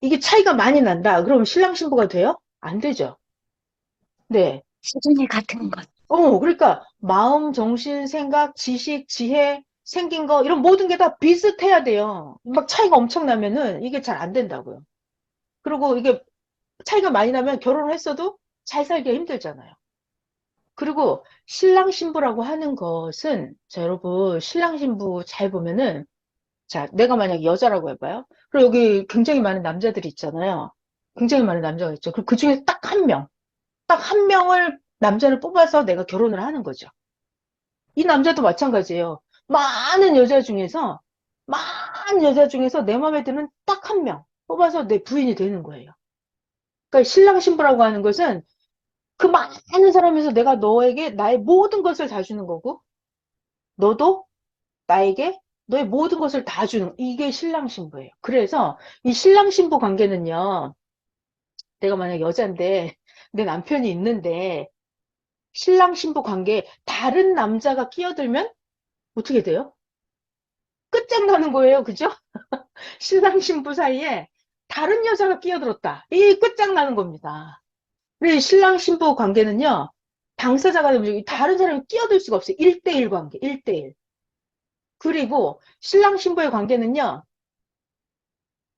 이게 차이가 많이 난다. 그럼 신랑 신부가 돼요? 안 되죠. 네. 수준이 같은 것. 그러니까 마음, 정신, 생각, 지식, 지혜, 생긴 거 이런 모든 게 다 비슷해야 돼요. 막 차이가 엄청 나면은 이게 잘 안 된다고요. 그리고 이게 차이가 많이 나면 결혼을 했어도 잘 살기가 힘들잖아요. 그리고 신랑 신부라고 하는 것은 자 여러분 신랑 신부 잘 보면은 자 내가 만약 여자라고 해봐요. 그리고 여기 굉장히 많은 남자들이 있잖아요. 굉장히 많은 남자가 있죠. 그럼 그 중에 딱 한 명, 딱 한 명을 남자를 뽑아서 내가 결혼을 하는 거죠. 이 남자도 마찬가지예요. 많은 여자 중에서 내 마음에 드는 딱 한 명 뽑아서 내 부인이 되는 거예요. 그러니까 신랑 신부라고 하는 것은 그 많은 사람에서 내가 너에게 나의 모든 것을 다 주는 거고, 너도 나에게 너의 모든 것을 다 주는, 이게 신랑 신부예요. 그래서 이 신랑 신부 관계는요, 내가 만약 여잔데, 내 남편이 있는데, 신랑 신부 관계에 다른 남자가 끼어들면 어떻게 돼요? 끝장나는 거예요. 그죠? 신랑 신부 사이에 다른 여자가 끼어들었다. 이게 끝장나는 겁니다. 우리 신랑 신부 관계는요, 당사자가 되면 다른 사람이 끼어들 수가 없어요. 1대1 관계, 1대1. 그리고 신랑 신부의 관계는요,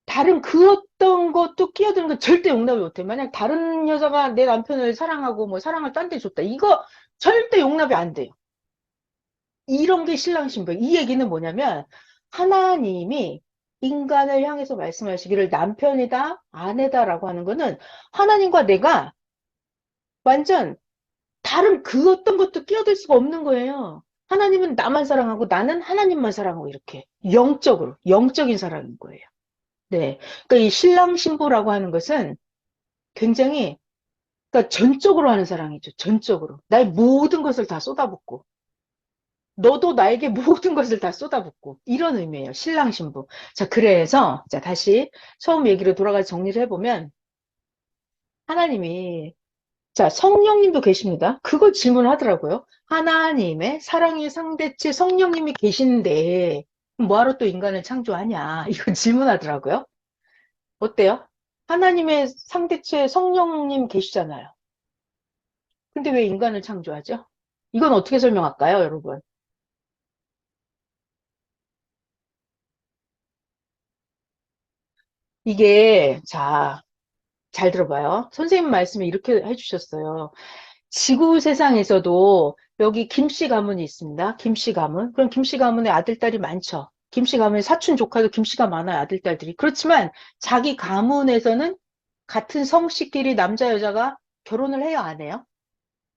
다른 그 어떤 것도 끼어드는 거 절대 용납을 못해. 만약 다른 여자가 내 남편을 사랑하고 뭐 사랑을 딴 데 줬다. 이거 절대 용납이 안 돼요. 이런 게 신랑 신부예요. 이 얘기는 뭐냐면, 하나님이 인간을 향해서 말씀하시기를 남편이다, 아내다라고 하는 거는 하나님과 내가 완전 다른 그 어떤 것도 끼어들 수가 없는 거예요. 하나님은 나만 사랑하고 나는 하나님만 사랑하고 이렇게 영적으로 영적인 사랑인 거예요. 네, 그러니까 이 신랑 신부라고 하는 것은 굉장히 그러니까 전적으로 하는 사랑이죠. 전적으로 나의 모든 것을 다 쏟아붓고 너도 나에게 모든 것을 다 쏟아붓고 이런 의미예요. 신랑 신부. 자, 그래서 자 다시 처음 얘기로 돌아가서 정리를 해보면 하나님이 자, 성령님도 계십니다. 그거 질문하더라고요. 하나님의 사랑의 상대체 성령님이 계신데 뭐하러 또 인간을 창조하냐? 이거 질문하더라고요. 어때요? 하나님의 상대체 성령님 계시잖아요. 근데 왜 인간을 창조하죠? 이건 어떻게 설명할까요, 여러분? 이게 자, 잘 들어봐요. 선생님 말씀에 이렇게 해주셨어요. 지구 세상에서도 여기 김씨 가문이 있습니다. 김씨 가문. 그럼 김씨 가문의 아들, 딸이 많죠. 김씨 가문의 사촌 조카도 김씨가 많아요. 아들, 딸들이. 그렇지만 자기 가문에서는 같은 성씨끼리 남자, 여자가 결혼을 해요, 안 해요?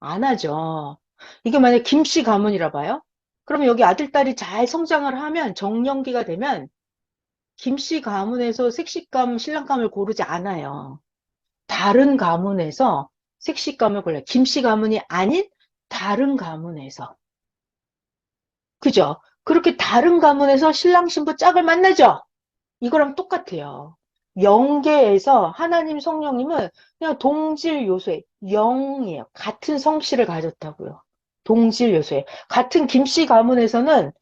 안 하죠. 이게 만약 김씨 가문이라 봐요. 그러면 여기 아들, 딸이 잘 성장을 하면 정년기가 되면 김씨 가문에서 색시감, 신랑감을 고르지 않아요. 다른 가문에서 색시감을 골라요. 김씨 가문이 아닌 다른 가문에서. 그죠? 그렇게 다른 가문에서 신랑 신부 짝을 만나죠? 이거랑 똑같아요. 영계에서 하나님 성령님은 그냥 동질 요소에 영이에요. 같은 성씨를 가졌다고요. 동질 요소에. 같은 김씨 가문에서는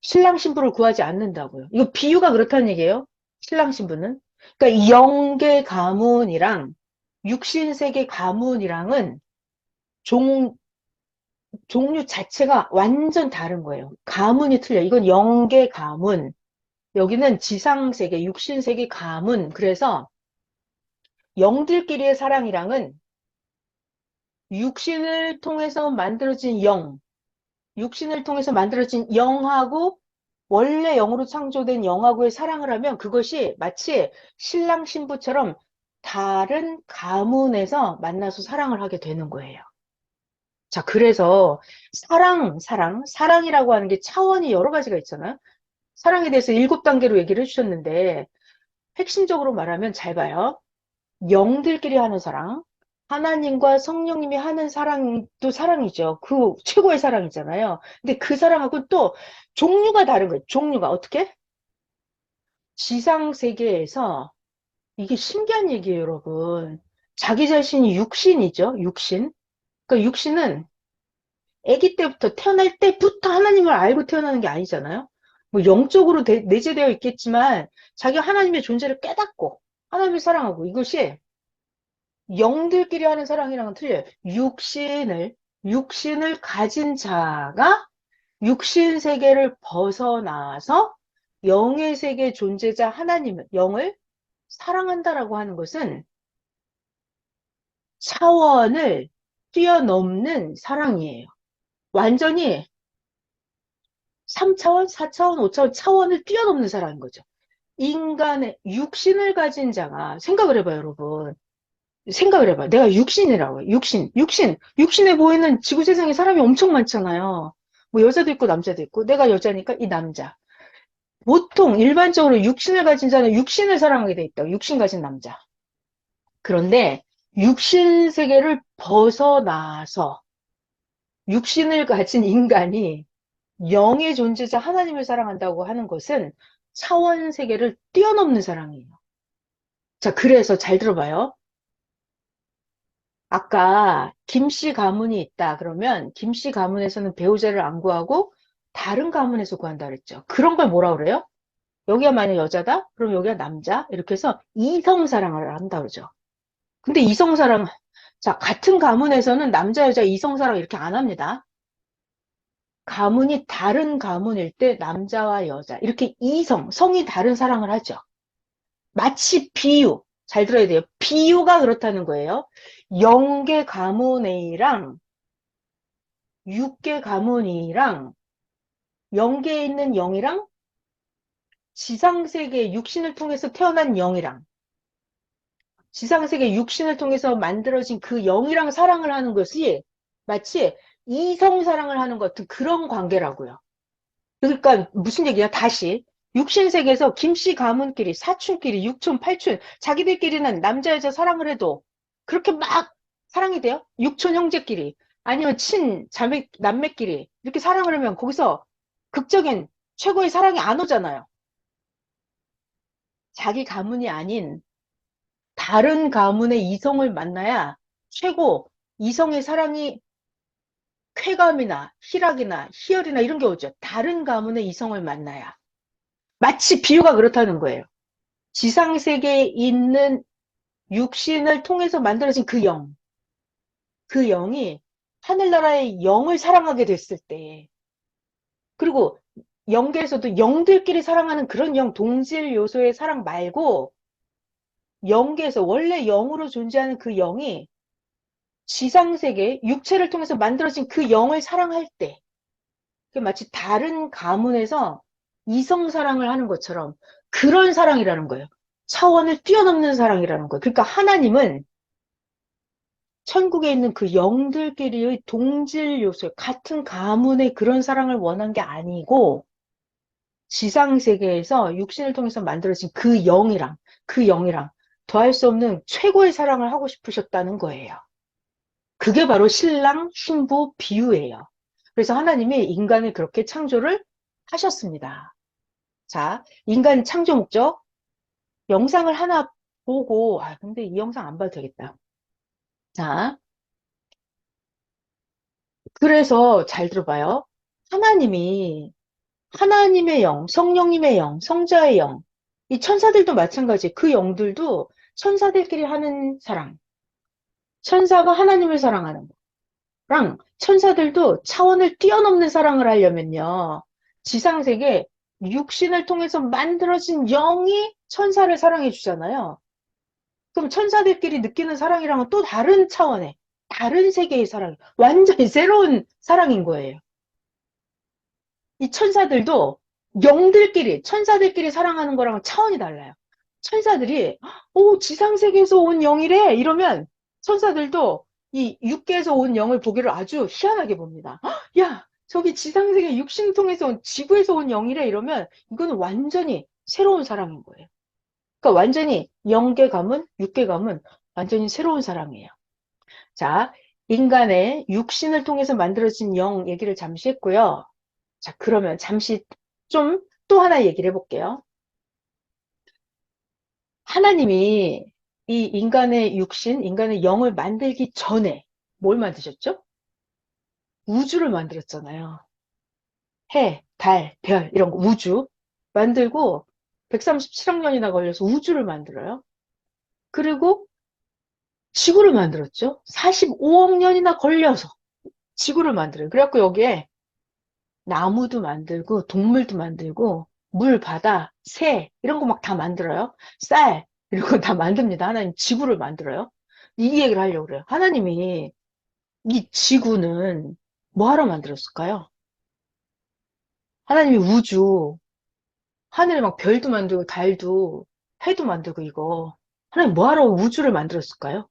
신랑 신부를 구하지 않는다고요. 이거 비유가 그렇다는 얘기예요. 신랑 신부는. 그러니까 이 영계 가문이랑 육신세계 가문이랑은 종류 자체가 완전 다른 거예요. 가문이 틀려요. 이건 영계 가문. 여기는 지상세계, 육신세계 가문. 그래서 영들끼리의 사랑이랑은 육신을 통해서 만들어진 영, 육신을 통해서 만들어진 영하고 원래 영으로 창조된 영하고의 사랑을 하면 그것이 마치 신랑 신부처럼 다른 가문에서 만나서 사랑을 하게 되는 거예요. 자, 그래서 사랑이라고 하는 게 차원이 여러 가지가 있잖아요. 사랑에 대해서 7단계로 얘기를 해주셨는데 핵심적으로 말하면 잘 봐요. 영들끼리 하는 사랑, 하나님과 성령님이 하는 사랑도 사랑이죠. 그 최고의 사랑이잖아요. 근데 그 사랑하고 또 종류가 다른 거예요. 종류가 어떻게? 지상 세계에서 이게 신기한 얘기예요, 여러분. 자기 자신이 육신이죠, 육신. 그러니까 육신은 아기 때부터 태어날 때부터 하나님을 알고 태어나는 게 아니잖아요. 뭐 영적으로 내재되어 있겠지만 자기가 하나님의 존재를 깨닫고 하나님을 사랑하고 이것이 영들끼리 하는 사랑이랑은 틀려요. 육신을 가진 자가 육신 세계를 벗어나서 영의 세계 존재자 하나님을, 영을 사랑한다라고 하는 것은 차원을 뛰어넘는 사랑이에요. 완전히 3차원, 4차원, 5차원 차원을 뛰어넘는 사랑인 거죠. 인간의 육신을 가진 자가 생각을 해봐요, 여러분. 생각을 해봐. 내가 육신이라고 해. 육신에 보이는 지구 세상에 사람이 엄청 많잖아요. 뭐 여자도 있고 남자도 있고. 내가 여자니까 이 남자. 보통 일반적으로 육신을 가진 자는 육신을 사랑하게 돼 있다. 육신 가진 남자. 그런데 육신 세계를 벗어나서 육신을 가진 인간이 영의 존재자 하나님을 사랑한다고 하는 것은 차원 세계를 뛰어넘는 사랑이에요. 자, 그래서 잘 들어봐요. 아까 김씨 가문이 있다 그러면 김씨 가문에서는 배우자를 안 구하고 다른 가문에서 구한다 그랬죠. 그런 걸 뭐라 그래요? 여기가 만약 여자다? 그럼 여기가 남자? 이렇게 해서 이성사랑을 한다 그러죠. 근데 이성사랑, 자, 같은 가문에서는 남자, 여자 이성사랑 이렇게 안 합니다. 가문이 다른 가문일 때 남자와 여자, 이렇게 성이 다른 사랑을 하죠. 마치 비유, 잘 들어야 돼요. 비유가 그렇다는 거예요. 영계 가문이랑 육계 가문이랑 영계에 있는 영이랑 지상세계 육신을 통해서 태어난 영이랑 지상세계 육신을 통해서 만들어진 그 영이랑 사랑을 하는 것이 마치 이성 사랑을 하는 것 같은 그런 관계라고요. 그러니까 무슨 얘기야? 다시 육신세계에서 김씨 가문끼리 사촌끼리 육촌 팔촌 자기들끼리는 남자 여자 사랑을 해도 그렇게 막 사랑이 돼요? 육촌 형제끼리 아니면 친 자매 남매끼리 이렇게 사랑을 하면 거기서 극적인 최고의 사랑이 안 오잖아요. 자기 가문이 아닌 다른 가문의 이성을 만나야 최고 이성의 사랑이 쾌감이나 희락이나 희열이나 이런 게 오죠. 다른 가문의 이성을 만나야. 마치 비유가 그렇다는 거예요. 지상세계에 있는 육신을 통해서 만들어진 그 영이 하늘나라의 영을 사랑하게 됐을 때, 그리고 영계에서도 영들끼리 사랑하는 그런 영, 동질 요소의 사랑 말고, 영계에서 원래 영으로 존재하는 그 영이 지상세계, 육체를 통해서 만들어진 그 영을 사랑할 때, 그게 마치 다른 가문에서 이성 사랑을 하는 것처럼 그런 사랑이라는 거예요. 차원을 뛰어넘는 사랑이라는 거예요. 그러니까 하나님은 천국에 있는 그 영들끼리의 동질 요소, 같은 가문의 그런 사랑을 원한 게 아니고, 지상 세계에서 육신을 통해서 만들어진 그 영이랑 더할 수 없는 최고의 사랑을 하고 싶으셨다는 거예요. 그게 바로 신랑, 신부 비유예요. 그래서 하나님이 인간을 그렇게 창조를 하셨습니다. 자, 인간 창조 목적, 영상을 하나 보고, 근데 이 영상 안 봐도 되겠다. 자, 그래서 잘 들어봐요. 하나님이, 하나님의 영, 성령님의 영, 성자의 영, 이 천사들도 마찬가지. 그 영들도 천사들끼리 하는 사랑, 천사가 하나님을 사랑하는 거랑 천사들도 차원을 뛰어넘는 사랑을 하려면요. 지상세계 육신을 통해서 만들어진 영이 천사를 사랑해 주잖아요. 그럼 천사들끼리 느끼는 사랑이랑은 또 다른 차원의, 다른 세계의 사랑, 완전히 새로운 사랑인 거예요. 이 천사들도 영들끼리, 천사들끼리 사랑하는 거랑은 차원이 달라요. 천사들이, 지상세계에서 온 영이래! 이러면 천사들도 이 육계에서 온 영을 보기를 아주 희한하게 봅니다. 야, 저기 지상세계 육신 통해서 온, 지구에서 온 영이래! 이러면 이거는 완전히 새로운 사랑인 거예요. 그러니까 완전히 영계 가문, 육계 가문, 완전히 새로운 사랑이에요. 자, 인간의 육신을 통해서 만들어진 영 얘기를 잠시 했고요. 자, 그러면 잠시 좀 또 하나 얘기를 해볼게요. 하나님이 이 인간의 육신, 인간의 영을 만들기 전에 뭘 만드셨죠? 우주를 만들었잖아요. 해, 달, 별, 이런 거, 우주 만들고 137억 년이나 걸려서 우주를 만들어요. 그리고 지구를 만들었죠. 45억 년이나 걸려서 지구를 만들어요. 그래갖고 여기에 나무도 만들고 동물도 만들고 물, 바다, 새 이런 거 막 다 만들어요. 쌀 이런 거 다 만듭니다. 하나님 지구를 만들어요. 이 얘기를 하려고 그래요. 하나님이 이 지구는 뭐하러 만들었을까요? 하나님이 우주, 하늘에 막 별도 만들고 달도 해도 만들고 이거 하나님 뭐하러 우주를 만들었을까요?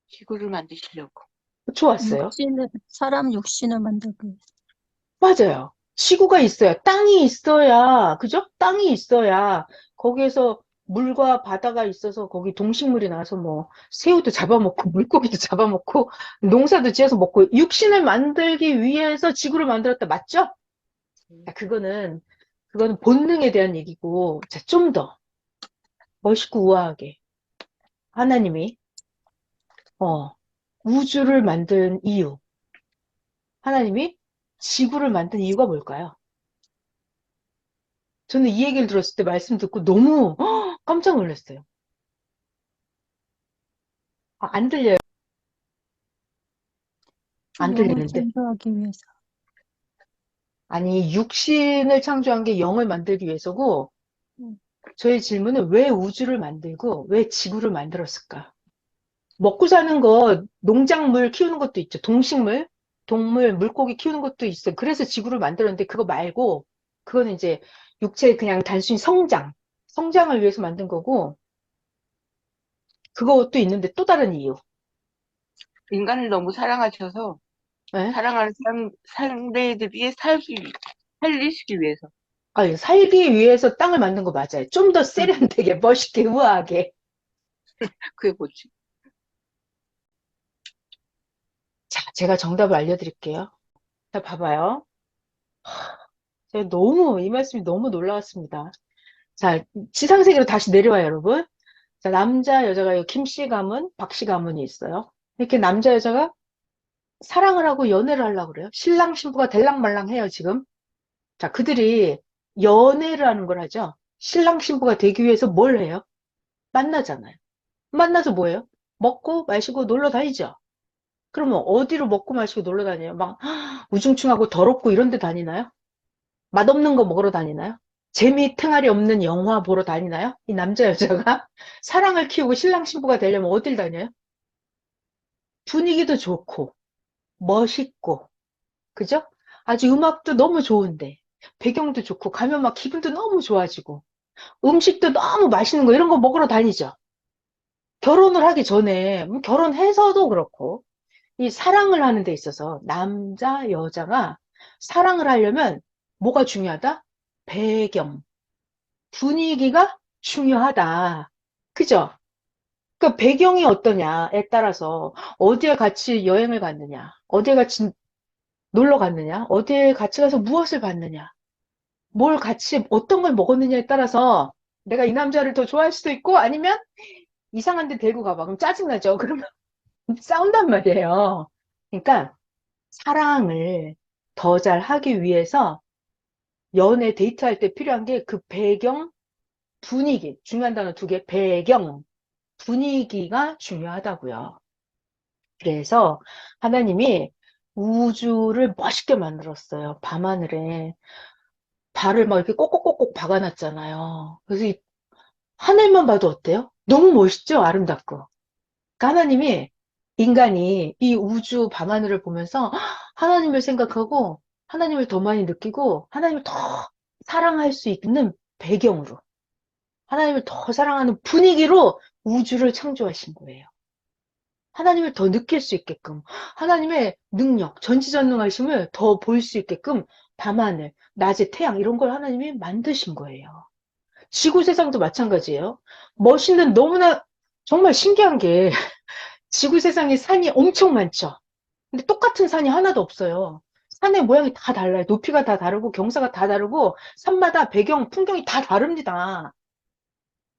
지구를 만드시려고. 좋았어요. 사람 육신을 만들기 위해서. 맞아요. 지구가 있어야, 땅이 있어야, 그죠? 땅이 있어야, 거기에서 물과 바다가 있어서 거기 동식물이 나와서 뭐, 새우도 잡아먹고, 물고기도 잡아먹고, 농사도 지어서 먹고, 육신을 만들기 위해서 지구를 만들었다. 맞죠? 자, 그거는 본능에 대한 얘기고, 자, 좀 더 멋있고 우아하게. 하나님이, 어, 우주를 만든 이유. 하나님이 지구를 만든 이유가 뭘까요? 저는 이 얘기를 들었을 때 말씀 듣고 너무 깜짝 놀랐어요. 안 들려요. 안 영을 들리는데. 창조하기 위해서. 아니, 육신을 창조한 게 영을 만들기 위해서고, 음. 저의 질문은 왜 우주를 만들고, 왜 지구를 만들었을까? 먹고 사는 거, 농작물 키우는 것도 있죠. 동식물, 동물, 물고기 키우는 것도 있어요. 그래서 지구를 만들었는데, 그거 말고, 그거는 이제 육체의 그냥 단순히 성장을 위해서 만든 거고, 그것도 있는데 또 다른 이유. 인간을 너무 사랑하셔서 예? 사랑하는 상대들이 살리시기 위해서. 살기 위해서 땅을 만든 거 맞아요. 좀 더 세련되게, 멋있게, 우아하게. 그게 뭐지? 자, 제가 정답을 알려드릴게요. 자, 봐봐요. 이 말씀이 너무 놀라웠습니다. 자, 지상세계로 다시 내려와요, 여러분. 자, 남자, 여자가 김씨 가문, 박씨 가문이 있어요. 이렇게 남자, 여자가 사랑을 하고 연애를 하려고 그래요. 신랑, 신부가 될랑말랑 해요, 지금. 자, 그들이 연애를 하는 걸 하죠. 신랑, 신부가 되기 위해서 뭘 해요? 만나잖아요. 만나서 뭐예요? 먹고 마시고 놀러 다니죠. 그러면 어디로 먹고 마시고 놀러 다녀요? 막 우중충하고 더럽고 이런 데 다니나요? 맛없는 거 먹으러 다니나요? 재미 탱아리 없는 영화 보러 다니나요? 이 남자 여자가 사랑을 키우고 신랑 신부가 되려면 어딜 다녀요? 분위기도 좋고 멋있고 그죠? 아주 음악도 너무 좋은데 배경도 좋고 가면 막 기분도 너무 좋아지고 음식도 너무 맛있는 거 이런 거 먹으러 다니죠. 결혼을 하기 전에, 결혼해서도 그렇고, 이 사랑을 하는 데 있어서 남자, 여자가 사랑을 하려면 뭐가 중요하다? 배경, 분위기가 중요하다. 그죠? 그 배경이 어떠냐에 따라서 어디에 같이 여행을 갔느냐, 어디에 같이 놀러 갔느냐, 어디에 같이 가서 무엇을 봤느냐, 뭘 같이 어떤 걸 먹었느냐에 따라서 내가 이 남자를 더 좋아할 수도 있고 아니면 이상한 데 데리고 가봐. 그럼 짜증나죠? 그러면 싸운단 말이에요. 그러니까 사랑을 더 잘하기 위해서 연애 데이트할 때 필요한 게 그 배경, 분위기. 중요한 단어 두 개. 배경, 분위기가 중요하다고요. 그래서 하나님이 우주를 멋있게 만들었어요. 밤하늘에 달을 막 이렇게 꼭꼭꼭꼭 박아놨잖아요. 그래서 이 하늘만 봐도 어때요? 너무 멋있죠? 아름답고. 그러니까 하나님이 인간이 이 우주 밤하늘을 보면서 하나님을 생각하고 하나님을 더 많이 느끼고 하나님을 더 사랑할 수 있는 배경으로 하나님을 더 사랑하는 분위기로 우주를 창조하신 거예요. 하나님을 더 느낄 수 있게끔 하나님의 능력, 전지전능하심을 더 볼 수 있게끔 밤하늘, 낮에 태양 이런 걸 하나님이 만드신 거예요. 지구 세상도 마찬가지예요. 멋있는 너무나 정말 신기한 게 지구 세상에 산이 엄청 많죠. 근데 똑같은 산이 하나도 없어요. 산의 모양이 다 달라요. 높이가 다 다르고 경사가 다 다르고 산마다 배경, 풍경이 다 다릅니다.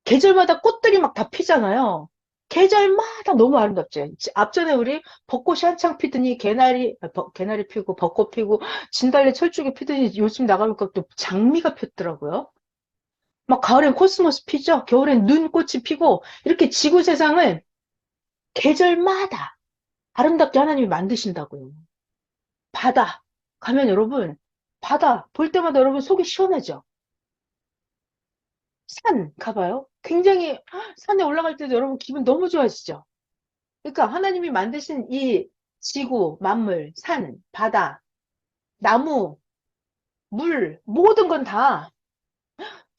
계절마다 꽃들이 막 다 피잖아요. 계절마다 너무 아름답지. 앞전에 우리 벚꽃이 한창 피더니 개나리 피고 벚꽃 피고 진달래 철쭉이 피더니 요즘 나가니까 또 장미가 폈더라고요. 막 가을엔 코스모스 피죠. 겨울엔 눈꽃이 피고 이렇게 지구 세상을 계절마다 아름답게 하나님이 만드신다고요. 바다 가면 여러분 바다 볼 때마다 여러분 속이 시원하죠. 산 가봐요. 굉장히 산에 올라갈 때도 여러분 기분 너무 좋아지죠. 그러니까 하나님이 만드신 이 지구, 만물, 산, 바다, 나무, 물 모든 건 다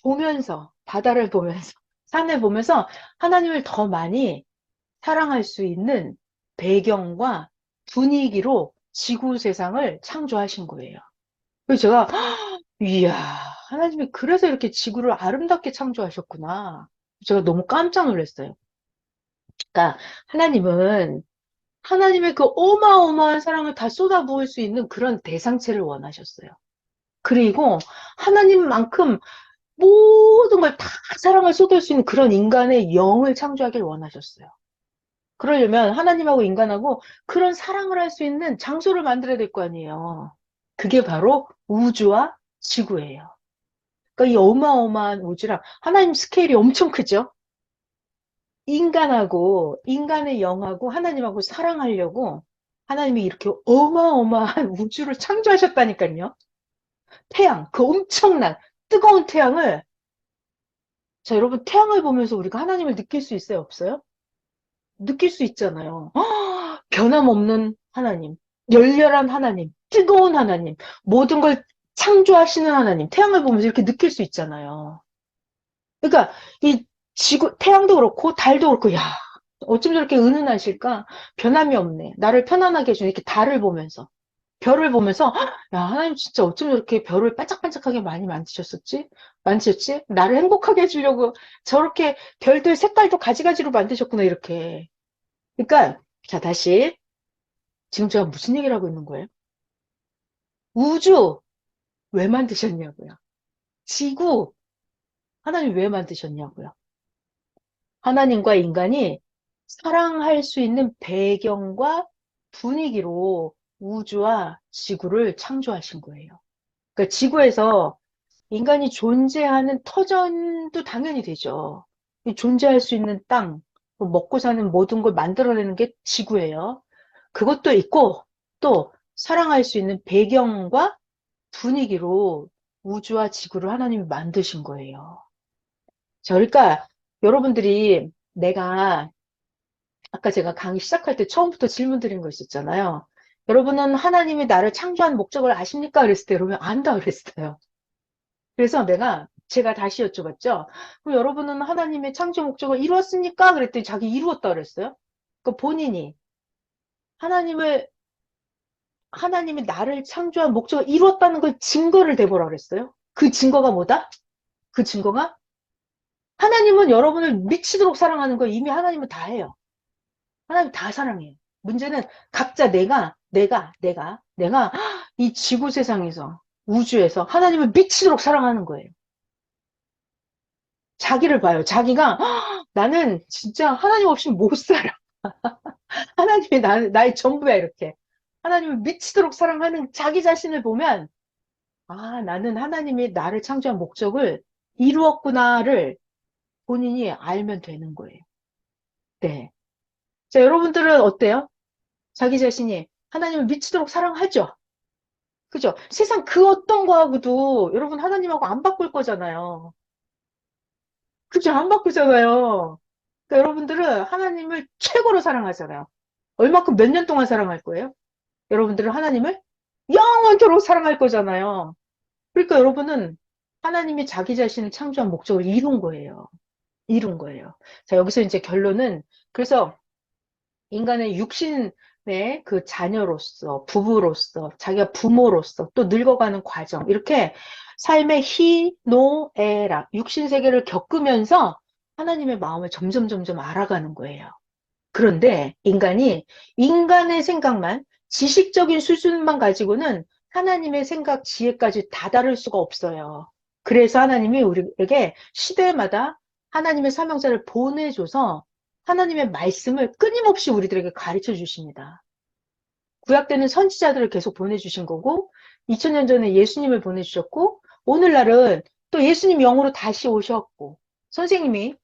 보면서 바다를 보면서 산을 보면서 하나님을 더 많이 사랑할 수 있는 배경과 분위기로 지구 세상을 창조하신 거예요. 그래서 제가 이야, 하나님이 그래서 이렇게 지구를 아름답게 창조하셨구나. 제가 너무 깜짝 놀랐어요. 그러니까 하나님은 하나님의 그 어마어마한 사랑을 다 쏟아부을 수 있는 그런 대상체를 원하셨어요. 그리고 하나님만큼 모든 걸 다 사랑을 쏟을 수 있는 그런 인간의 영을 창조하길 원하셨어요. 그러려면 하나님하고 인간하고 그런 사랑을 할 수 있는 장소를 만들어야 될 거 아니에요. 그게 바로 우주와 지구예요. 그러니까 이 어마어마한 우주랑 하나님 스케일이 엄청 크죠? 인간하고 인간의 영하고 하나님하고 사랑하려고 하나님이 이렇게 어마어마한 우주를 창조하셨다니까요. 태양, 그 엄청난 뜨거운 태양을 자, 여러분 태양을 보면서 우리가 하나님을 느낄 수 있어요, 없어요? 느낄 수 있잖아요. 변함없는 하나님, 열렬한 하나님, 뜨거운 하나님, 모든 걸 창조하시는 하나님, 태양을 보면서 이렇게 느낄 수 있잖아요. 그러니까 이 지구, 태양도 그렇고 달도 그렇고, 야, 어쩜 저렇게 은은하실까? 변함이 없네. 나를 편안하게 해주는 이렇게 달을 보면서, 별을 보면서, 야, 하나님 진짜 어쩜 저렇게 별을 반짝반짝하게 많이 만드셨지? 나를 행복하게 해주려고 저렇게 별들 색깔도 가지가지로 만드셨구나, 이렇게. 그러니까, 자, 다시. 지금 제가 무슨 얘기를 하고 있는 거예요? 우주, 왜 만드셨냐고요? 지구, 하나님 왜 만드셨냐고요? 하나님과 인간이 사랑할 수 있는 배경과 분위기로 우주와 지구를 창조하신 거예요. 그러니까 지구에서 인간이 존재하는 터전도 당연히 되죠. 이 존재할 수 있는 땅, 먹고 사는 모든 걸 만들어내는 게 지구예요. 그것도 있고 또 사랑할 수 있는 배경과 분위기로 우주와 지구를 하나님이 만드신 거예요. 자, 그러니까 여러분들이 내가 아까 제가 강의 시작할 때 처음부터 질문 드린 거 있었잖아요. 여러분은 하나님이 나를 창조한 목적을 아십니까? 그랬을 때 여러분 안다 그랬어요. 그래서 내가 제가 다시 여쭤봤죠. 그럼 여러분은 하나님의 창조 목적을 이루었습니까? 그랬더니 자기 이루었다 그랬어요. 그 본인이 하나님을 하나님이 나를 창조한 목적을 이루었다는 걸 증거를 대보라 그랬어요. 그 증거가 뭐다? 그 증거가 하나님은 여러분을 미치도록 사랑하는 걸 이미 하나님은 다 해요. 하나님 다 사랑해요. 문제는 각자 내가 이 지구 세상에서 우주에서 하나님을 미치도록 사랑하는 거예요. 자기를 봐요. 자기가 나는 진짜 하나님 없이 못 살아. 하나님이 나의 전부야 이렇게. 하나님을 미치도록 사랑하는 자기 자신을 보면 나는 하나님이 나를 창조한 목적을 이루었구나를 본인이 알면 되는 거예요. 네. 자, 여러분들은 어때요? 자기 자신이 하나님을 미치도록 사랑하죠? 그죠? 세상 그 어떤 거하고도 여러분 하나님하고 안 바꿀 거잖아요. 그죠? 안 바꾸잖아요. 그러니까 여러분들은 하나님을 최고로 사랑하잖아요. 얼마큼 몇 년 동안 사랑할 거예요? 여러분들은 하나님을 영원토록 사랑할 거잖아요. 그러니까 여러분은 하나님이 자기 자신을 창조한 목적을 이룬 거예요. 이룬 거예요. 자, 여기서 이제 결론은 그래서 인간의 육신의 그 자녀로서, 부부로서, 자기가 부모로서, 또 늙어가는 과정, 이렇게 삶의 희, 노, 에라, 육신 세계를 겪으면서 하나님의 마음을 점점 알아가는 거예요. 그런데 인간의 생각만, 지식적인 수준만 가지고는 하나님의 생각, 지혜까지 다다를 수가 없어요. 그래서 하나님이 우리에게 시대마다 하나님의 사명자를 보내줘서 하나님의 말씀을 끊임없이 우리들에게 가르쳐 주십니다. 구약 때는 선지자들을 계속 보내주신 거고, 2000년 전에 예수님을 보내주셨고, 오늘날은 또 예수님 영으로 다시 오셨고, 선생님이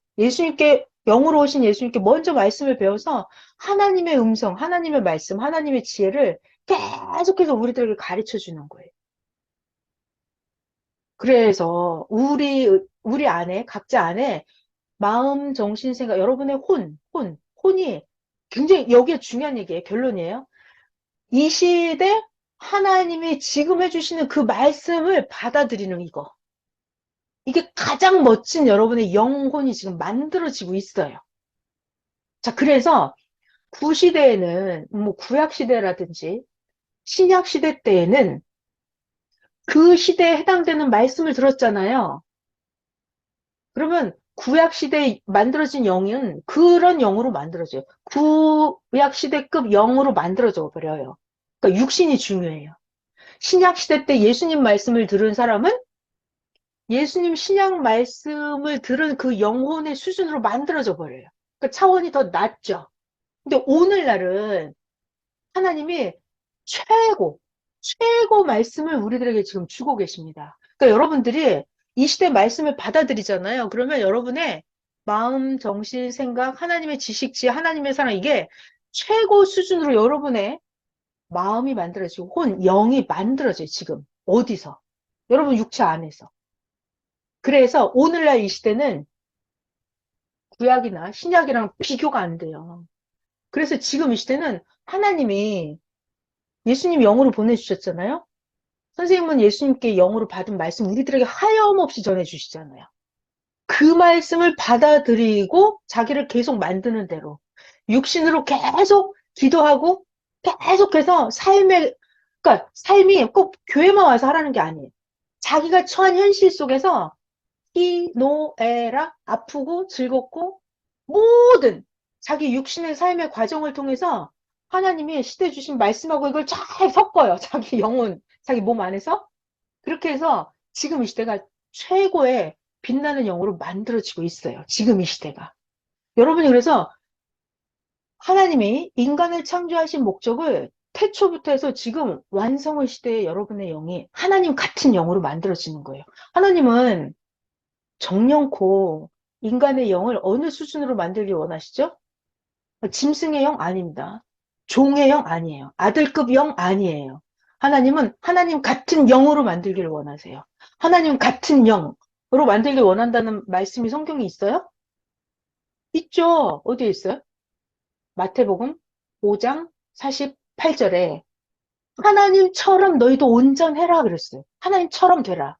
영으로 오신 예수님께 먼저 말씀을 배워서 하나님의 음성, 하나님의 말씀, 하나님의 지혜를 계속해서 우리들에게 가르쳐 주는 거예요. 그래서 우리 안에, 각자 안에 마음, 정신, 생각, 여러분의 혼이 굉장히 여기에 중요한 얘기예요. 결론이에요. 이 시대 하나님이 지금 해주시는 그 말씀을 받아들이는 이거. 이게 가장 멋진 여러분의 영혼이 지금 만들어지고 있어요. 자, 그래서 구시대에는, 뭐, 구약시대라든지, 신약시대 때에는 그 시대에 해당되는 말씀을 들었잖아요. 그러면 구약시대에 만들어진 영은 그런 영으로 만들어져요. 구약시대급 영으로 만들어져 버려요. 그러니까 육신이 중요해요. 신약시대 때 예수님 말씀을 들은 사람은 예수님 신약 말씀을 들은 그 영혼의 수준으로 만들어져 버려요. 그러니까 차원이 더 낮죠. 근데 오늘날은 하나님이 최고 말씀을 우리들에게 지금 주고 계십니다. 그러니까 여러분들이 이 시대 말씀을 받아들이잖아요. 그러면 여러분의 마음, 정신, 생각, 하나님의 지식지, 하나님의 사랑, 이게 최고 수준으로 여러분의 마음이 만들어지고 영이 만들어져요, 지금. 어디서? 여러분 육체 안에서. 그래서 오늘날 이 시대는 구약이나 신약이랑 비교가 안 돼요. 그래서 지금 이 시대는 하나님이 예수님 영으로 보내주셨잖아요. 선생님은 예수님께 영으로 받은 말씀 우리들에게 하염없이 전해주시잖아요. 그 말씀을 받아들이고 자기를 계속 만드는 대로 육신으로 계속 기도하고 계속해서 그러니까 삶이 꼭 교회만 와서 하라는 게 아니에요. 자기가 처한 현실 속에서 아프고 즐겁고 모든 자기 육신의 삶의 과정을 통해서 하나님이 시대 주신 말씀하고 이걸 잘 섞어요. 자기 영혼, 자기 몸 안에서. 그렇게 해서 지금 이 시대가 최고의 빛나는 영으로 만들어지고 있어요. 지금 이 시대가. 여러분이 그래서 하나님이 인간을 창조하신 목적을 태초부터 해서 지금 완성의 시대에 여러분의 영이 하나님 같은 영으로 만들어지는 거예요. 하나님은 정령코 인간의 영을 어느 수준으로 만들기 원하시죠? 짐승의 영 아닙니다. 종의 영 아니에요. 아들급 영 아니에요. 하나님은 하나님 같은 영으로 만들기를 원하세요. 하나님 같은 영으로 만들길 원한다는 말씀이 성경에 있어요? 있죠. 어디에 있어요? 마태복음 5장 48절에 하나님처럼 너희도 온전해라 그랬어요. 하나님처럼 되라.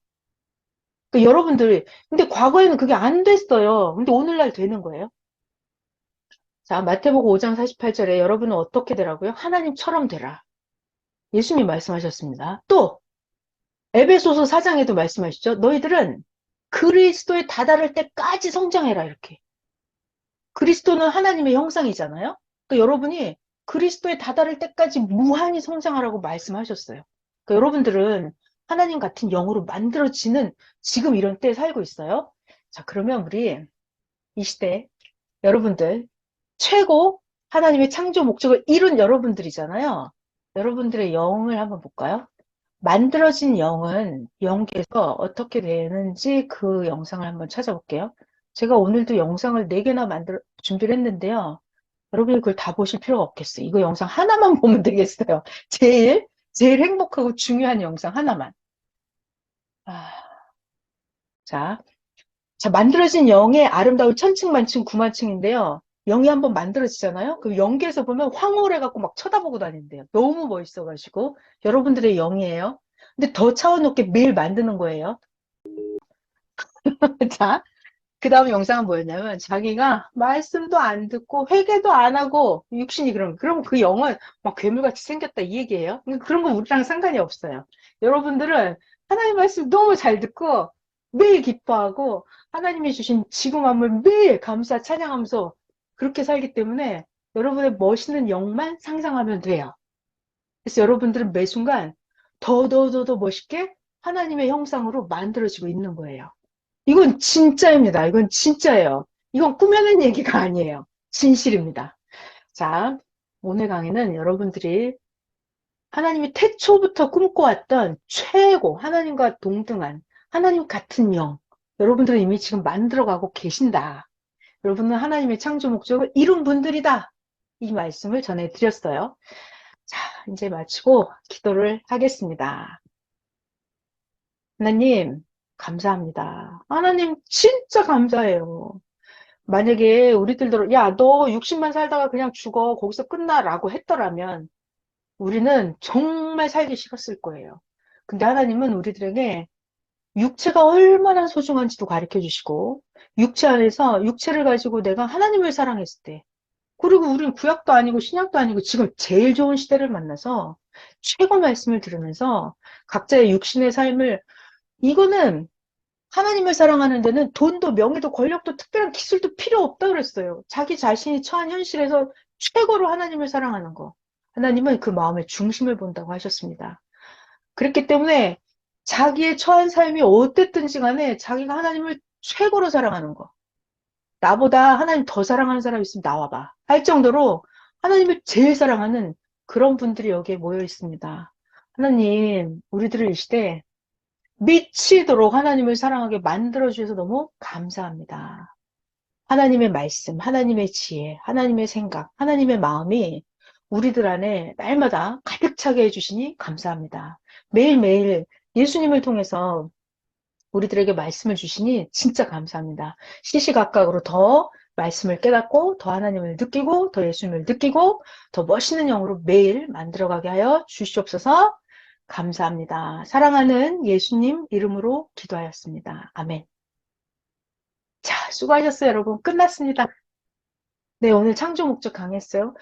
그러니까 여러분들, 근데 과거에는 그게 안 됐어요. 근데 오늘날 되는 거예요. 자, 마태복음 5장 48절에 여러분은 어떻게 되라고요? 하나님처럼 되라. 예수님 말씀하셨습니다. 또 에베소서 4장에도 말씀하시죠. 너희들은 그리스도에 다다를 때까지 성장해라 이렇게. 그리스도는 하나님의 형상이잖아요. 그러니까 여러분이 그리스도에 다다를 때까지 무한히 성장하라고 말씀하셨어요. 그러니까 여러분들은 하나님 같은 영으로 만들어지는 지금 이런 때에 살고 있어요. 자, 그러면 우리 이 시대 여러분들 최고 하나님의 창조 목적을 이룬 여러분들이잖아요. 여러분들의 영을 한번 볼까요? 만들어진 영은 영계에서 어떻게 되는지 그 영상을 한번 찾아볼게요. 제가 오늘도 영상을 4개나 준비를 했는데요. 여러분이 그걸 다 보실 필요가 없겠어요. 이거 영상 하나만 보면 되겠어요. 제일 행복하고 중요한 영상 하나만. 아, 자, 만들어진 영의 아름다운 천층만층 구만층인데요. 영이 한번 만들어지잖아요. 그럼 영계에서 보면 황홀해갖고 막 쳐다보고 다닌대요. 너무 멋있어가지고. 여러분들의 영이에요. 근데 더 차원 높게 매일 만드는 거예요. 자, 그 다음 영상은 뭐였냐면 자기가 말씀도 안 듣고 회개도 안 하고 육신이 그럼 그 영은 막 괴물같이 생겼다 이 얘기예요. 그런 거 우리랑 상관이 없어요. 여러분들은 하나님 말씀 너무 잘 듣고 매일 기뻐하고 하나님이 주신 지구 만물 매일 감사 찬양하면서 그렇게 살기 때문에 여러분의 멋있는 영만 상상하면 돼요. 그래서 여러분들은 매 순간 더 멋있게 하나님의 형상으로 만들어지고 있는 거예요. 이건 진짜입니다. 이건 진짜예요. 이건 꾸며낸 얘기가 아니에요. 진실입니다. 자, 오늘 강의는 여러분들이 하나님이 태초부터 꿈꿔왔던 최고, 하나님과 동등한, 하나님 같은 영, 여러분들은 이미 지금 만들어가고 계신다. 여러분은 하나님의 창조 목적을 이룬 분들이다. 이 말씀을 전해드렸어요. 자, 이제 마치고 기도를 하겠습니다. 하나님, 감사합니다. 하나님, 진짜 감사해요. 만약에 우리들도, 야, 너 60만 살다가 그냥 죽어. 거기서 끝나라고 했더라면 우리는 정말 살기 싫었을 거예요. 근데 하나님은 우리들에게 육체가 얼마나 소중한지도 가르쳐 주시고, 육체 안에서 육체를 가지고 내가 하나님을 사랑했을 때, 그리고 우리는 구약도 아니고 신약도 아니고 지금 제일 좋은 시대를 만나서 최고 말씀을 들으면서 각자의 육신의 삶을 이거는 하나님을 사랑하는 데는 돈도 명예도 권력도 특별한 기술도 필요 없다 그랬어요. 자기 자신이 처한 현실에서 최고로 하나님을 사랑하는 거. 하나님은 그 마음의 중심을 본다고 하셨습니다. 그렇기 때문에 자기의 처한 삶이 어땠든지 간에 자기가 하나님을 최고로 사랑하는 거. 나보다 하나님 더 사랑하는 사람 있으면 나와봐. 할 정도로 하나님을 제일 사랑하는 그런 분들이 여기에 모여 있습니다. 하나님, 우리들을 이 시대 미치도록 하나님을 사랑하게 만들어주셔서 너무 감사합니다. 하나님의 말씀, 하나님의 지혜, 하나님의 생각, 하나님의 마음이 우리들 안에 날마다 가득 차게 해주시니 감사합니다. 매일매일 예수님을 통해서 우리들에게 말씀을 주시니 진짜 감사합니다. 시시각각으로 더 말씀을 깨닫고 더 하나님을 느끼고 더 예수님을 느끼고 더 멋있는 영으로 매일 만들어가게 하여 주시옵소서. 감사합니다. 사랑하는 예수님 이름으로 기도하였습니다. 아멘. 자, 수고하셨어요, 여러분. 끝났습니다. 네, 오늘 창조 목적 강했어요.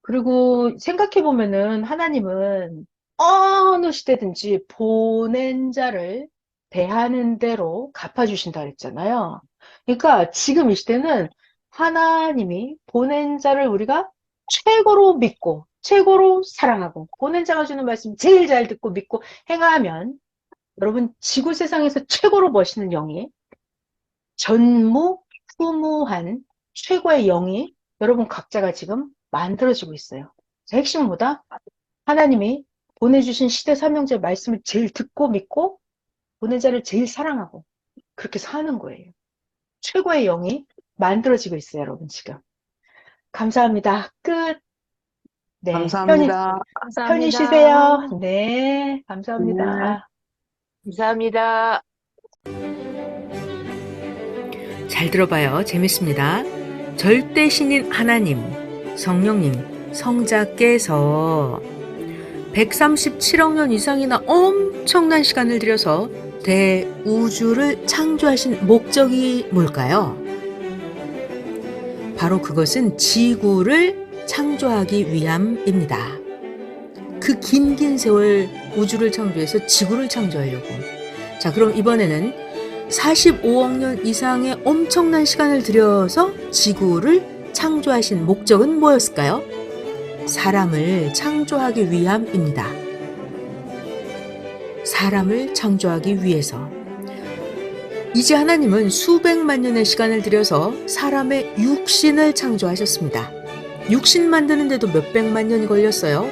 그리고 생각해보면은 하나님은 어느 시대든지 보낸 자를 대하는 대로 갚아주신다 그랬잖아요. 그러니까 지금 이 시대는 하나님이 보낸 자를 우리가 최고로 믿고 최고로 사랑하고 보낸 자가 주는 말씀 제일 잘 듣고 믿고 행하면 여러분 지구 세상에서 최고로 멋있는 영이 전무후무한 최고의 영이 여러분 각자가 지금 만들어지고 있어요. 핵심은 뭐다? 하나님이 보내주신 시대 사명제 말씀을 제일 듣고 믿고 보낸 자를 제일 사랑하고 그렇게 사는 거예요. 최고의 영이 만들어지고 있어요, 여러분 지금. 감사합니다. 끝. 네, 감사합니다. 편히 감사합니다. 쉬세요. 네, 감사합니다. 감사합니다. 잘 들어봐요. 재밌습니다. 절대 신인 하나님, 성령님, 성자께서 137억 년 이상이나 엄청난 시간을 들여서 대우주를 창조하신 목적이 뭘까요? 바로 그것은 지구를 창조하기 위함입니다. 그 긴 세월 우주를 창조해서 지구를 창조하려고. 자, 그럼 이번에는 45억 년 이상의 엄청난 시간을 들여서 지구를 창조하신 목적은 뭐였을까요? 사람을 창조하기 위함입니다. 사람을 창조하기 위해서. 이제 하나님은 수백만 년의 시간을 들여서 사람의 육신을 창조하셨습니다. 육신 만드는데도 몇백만 년이 걸렸어요.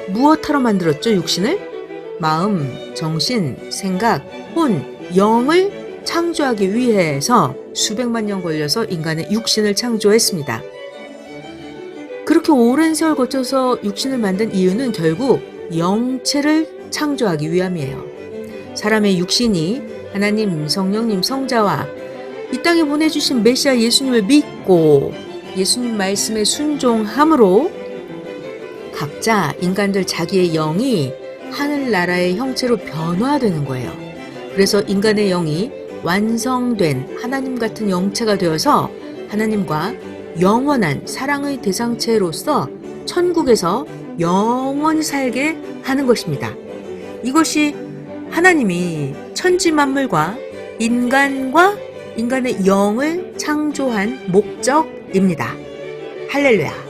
무엇하러 만들었죠, 육신을? 마음, 정신, 생각, 혼, 영을 창조하기 위해서 수백만 년 걸려서 인간의 육신을 창조했습니다. 그렇게 오랜 세월 거쳐서 육신을 만든 이유는 결국 영체를 창조하기 위함이에요. 사람의 육신이 하나님, 성령님, 성자와 이 땅에 보내주신 메시아 예수님을 믿고 예수님 말씀에 순종함으로 각자 인간들 자기의 영이 하늘나라의 형체로 변화되는 거예요. 그래서 인간의 영이 완성된 하나님 같은 영체가 되어서 하나님과 영원한 사랑의 대상체로서 천국에서 영원히 살게 하는 것입니다. 이것이 하나님이 천지 만물과 인간과 인간의 영을 창조한 목적입니다. 할렐루야.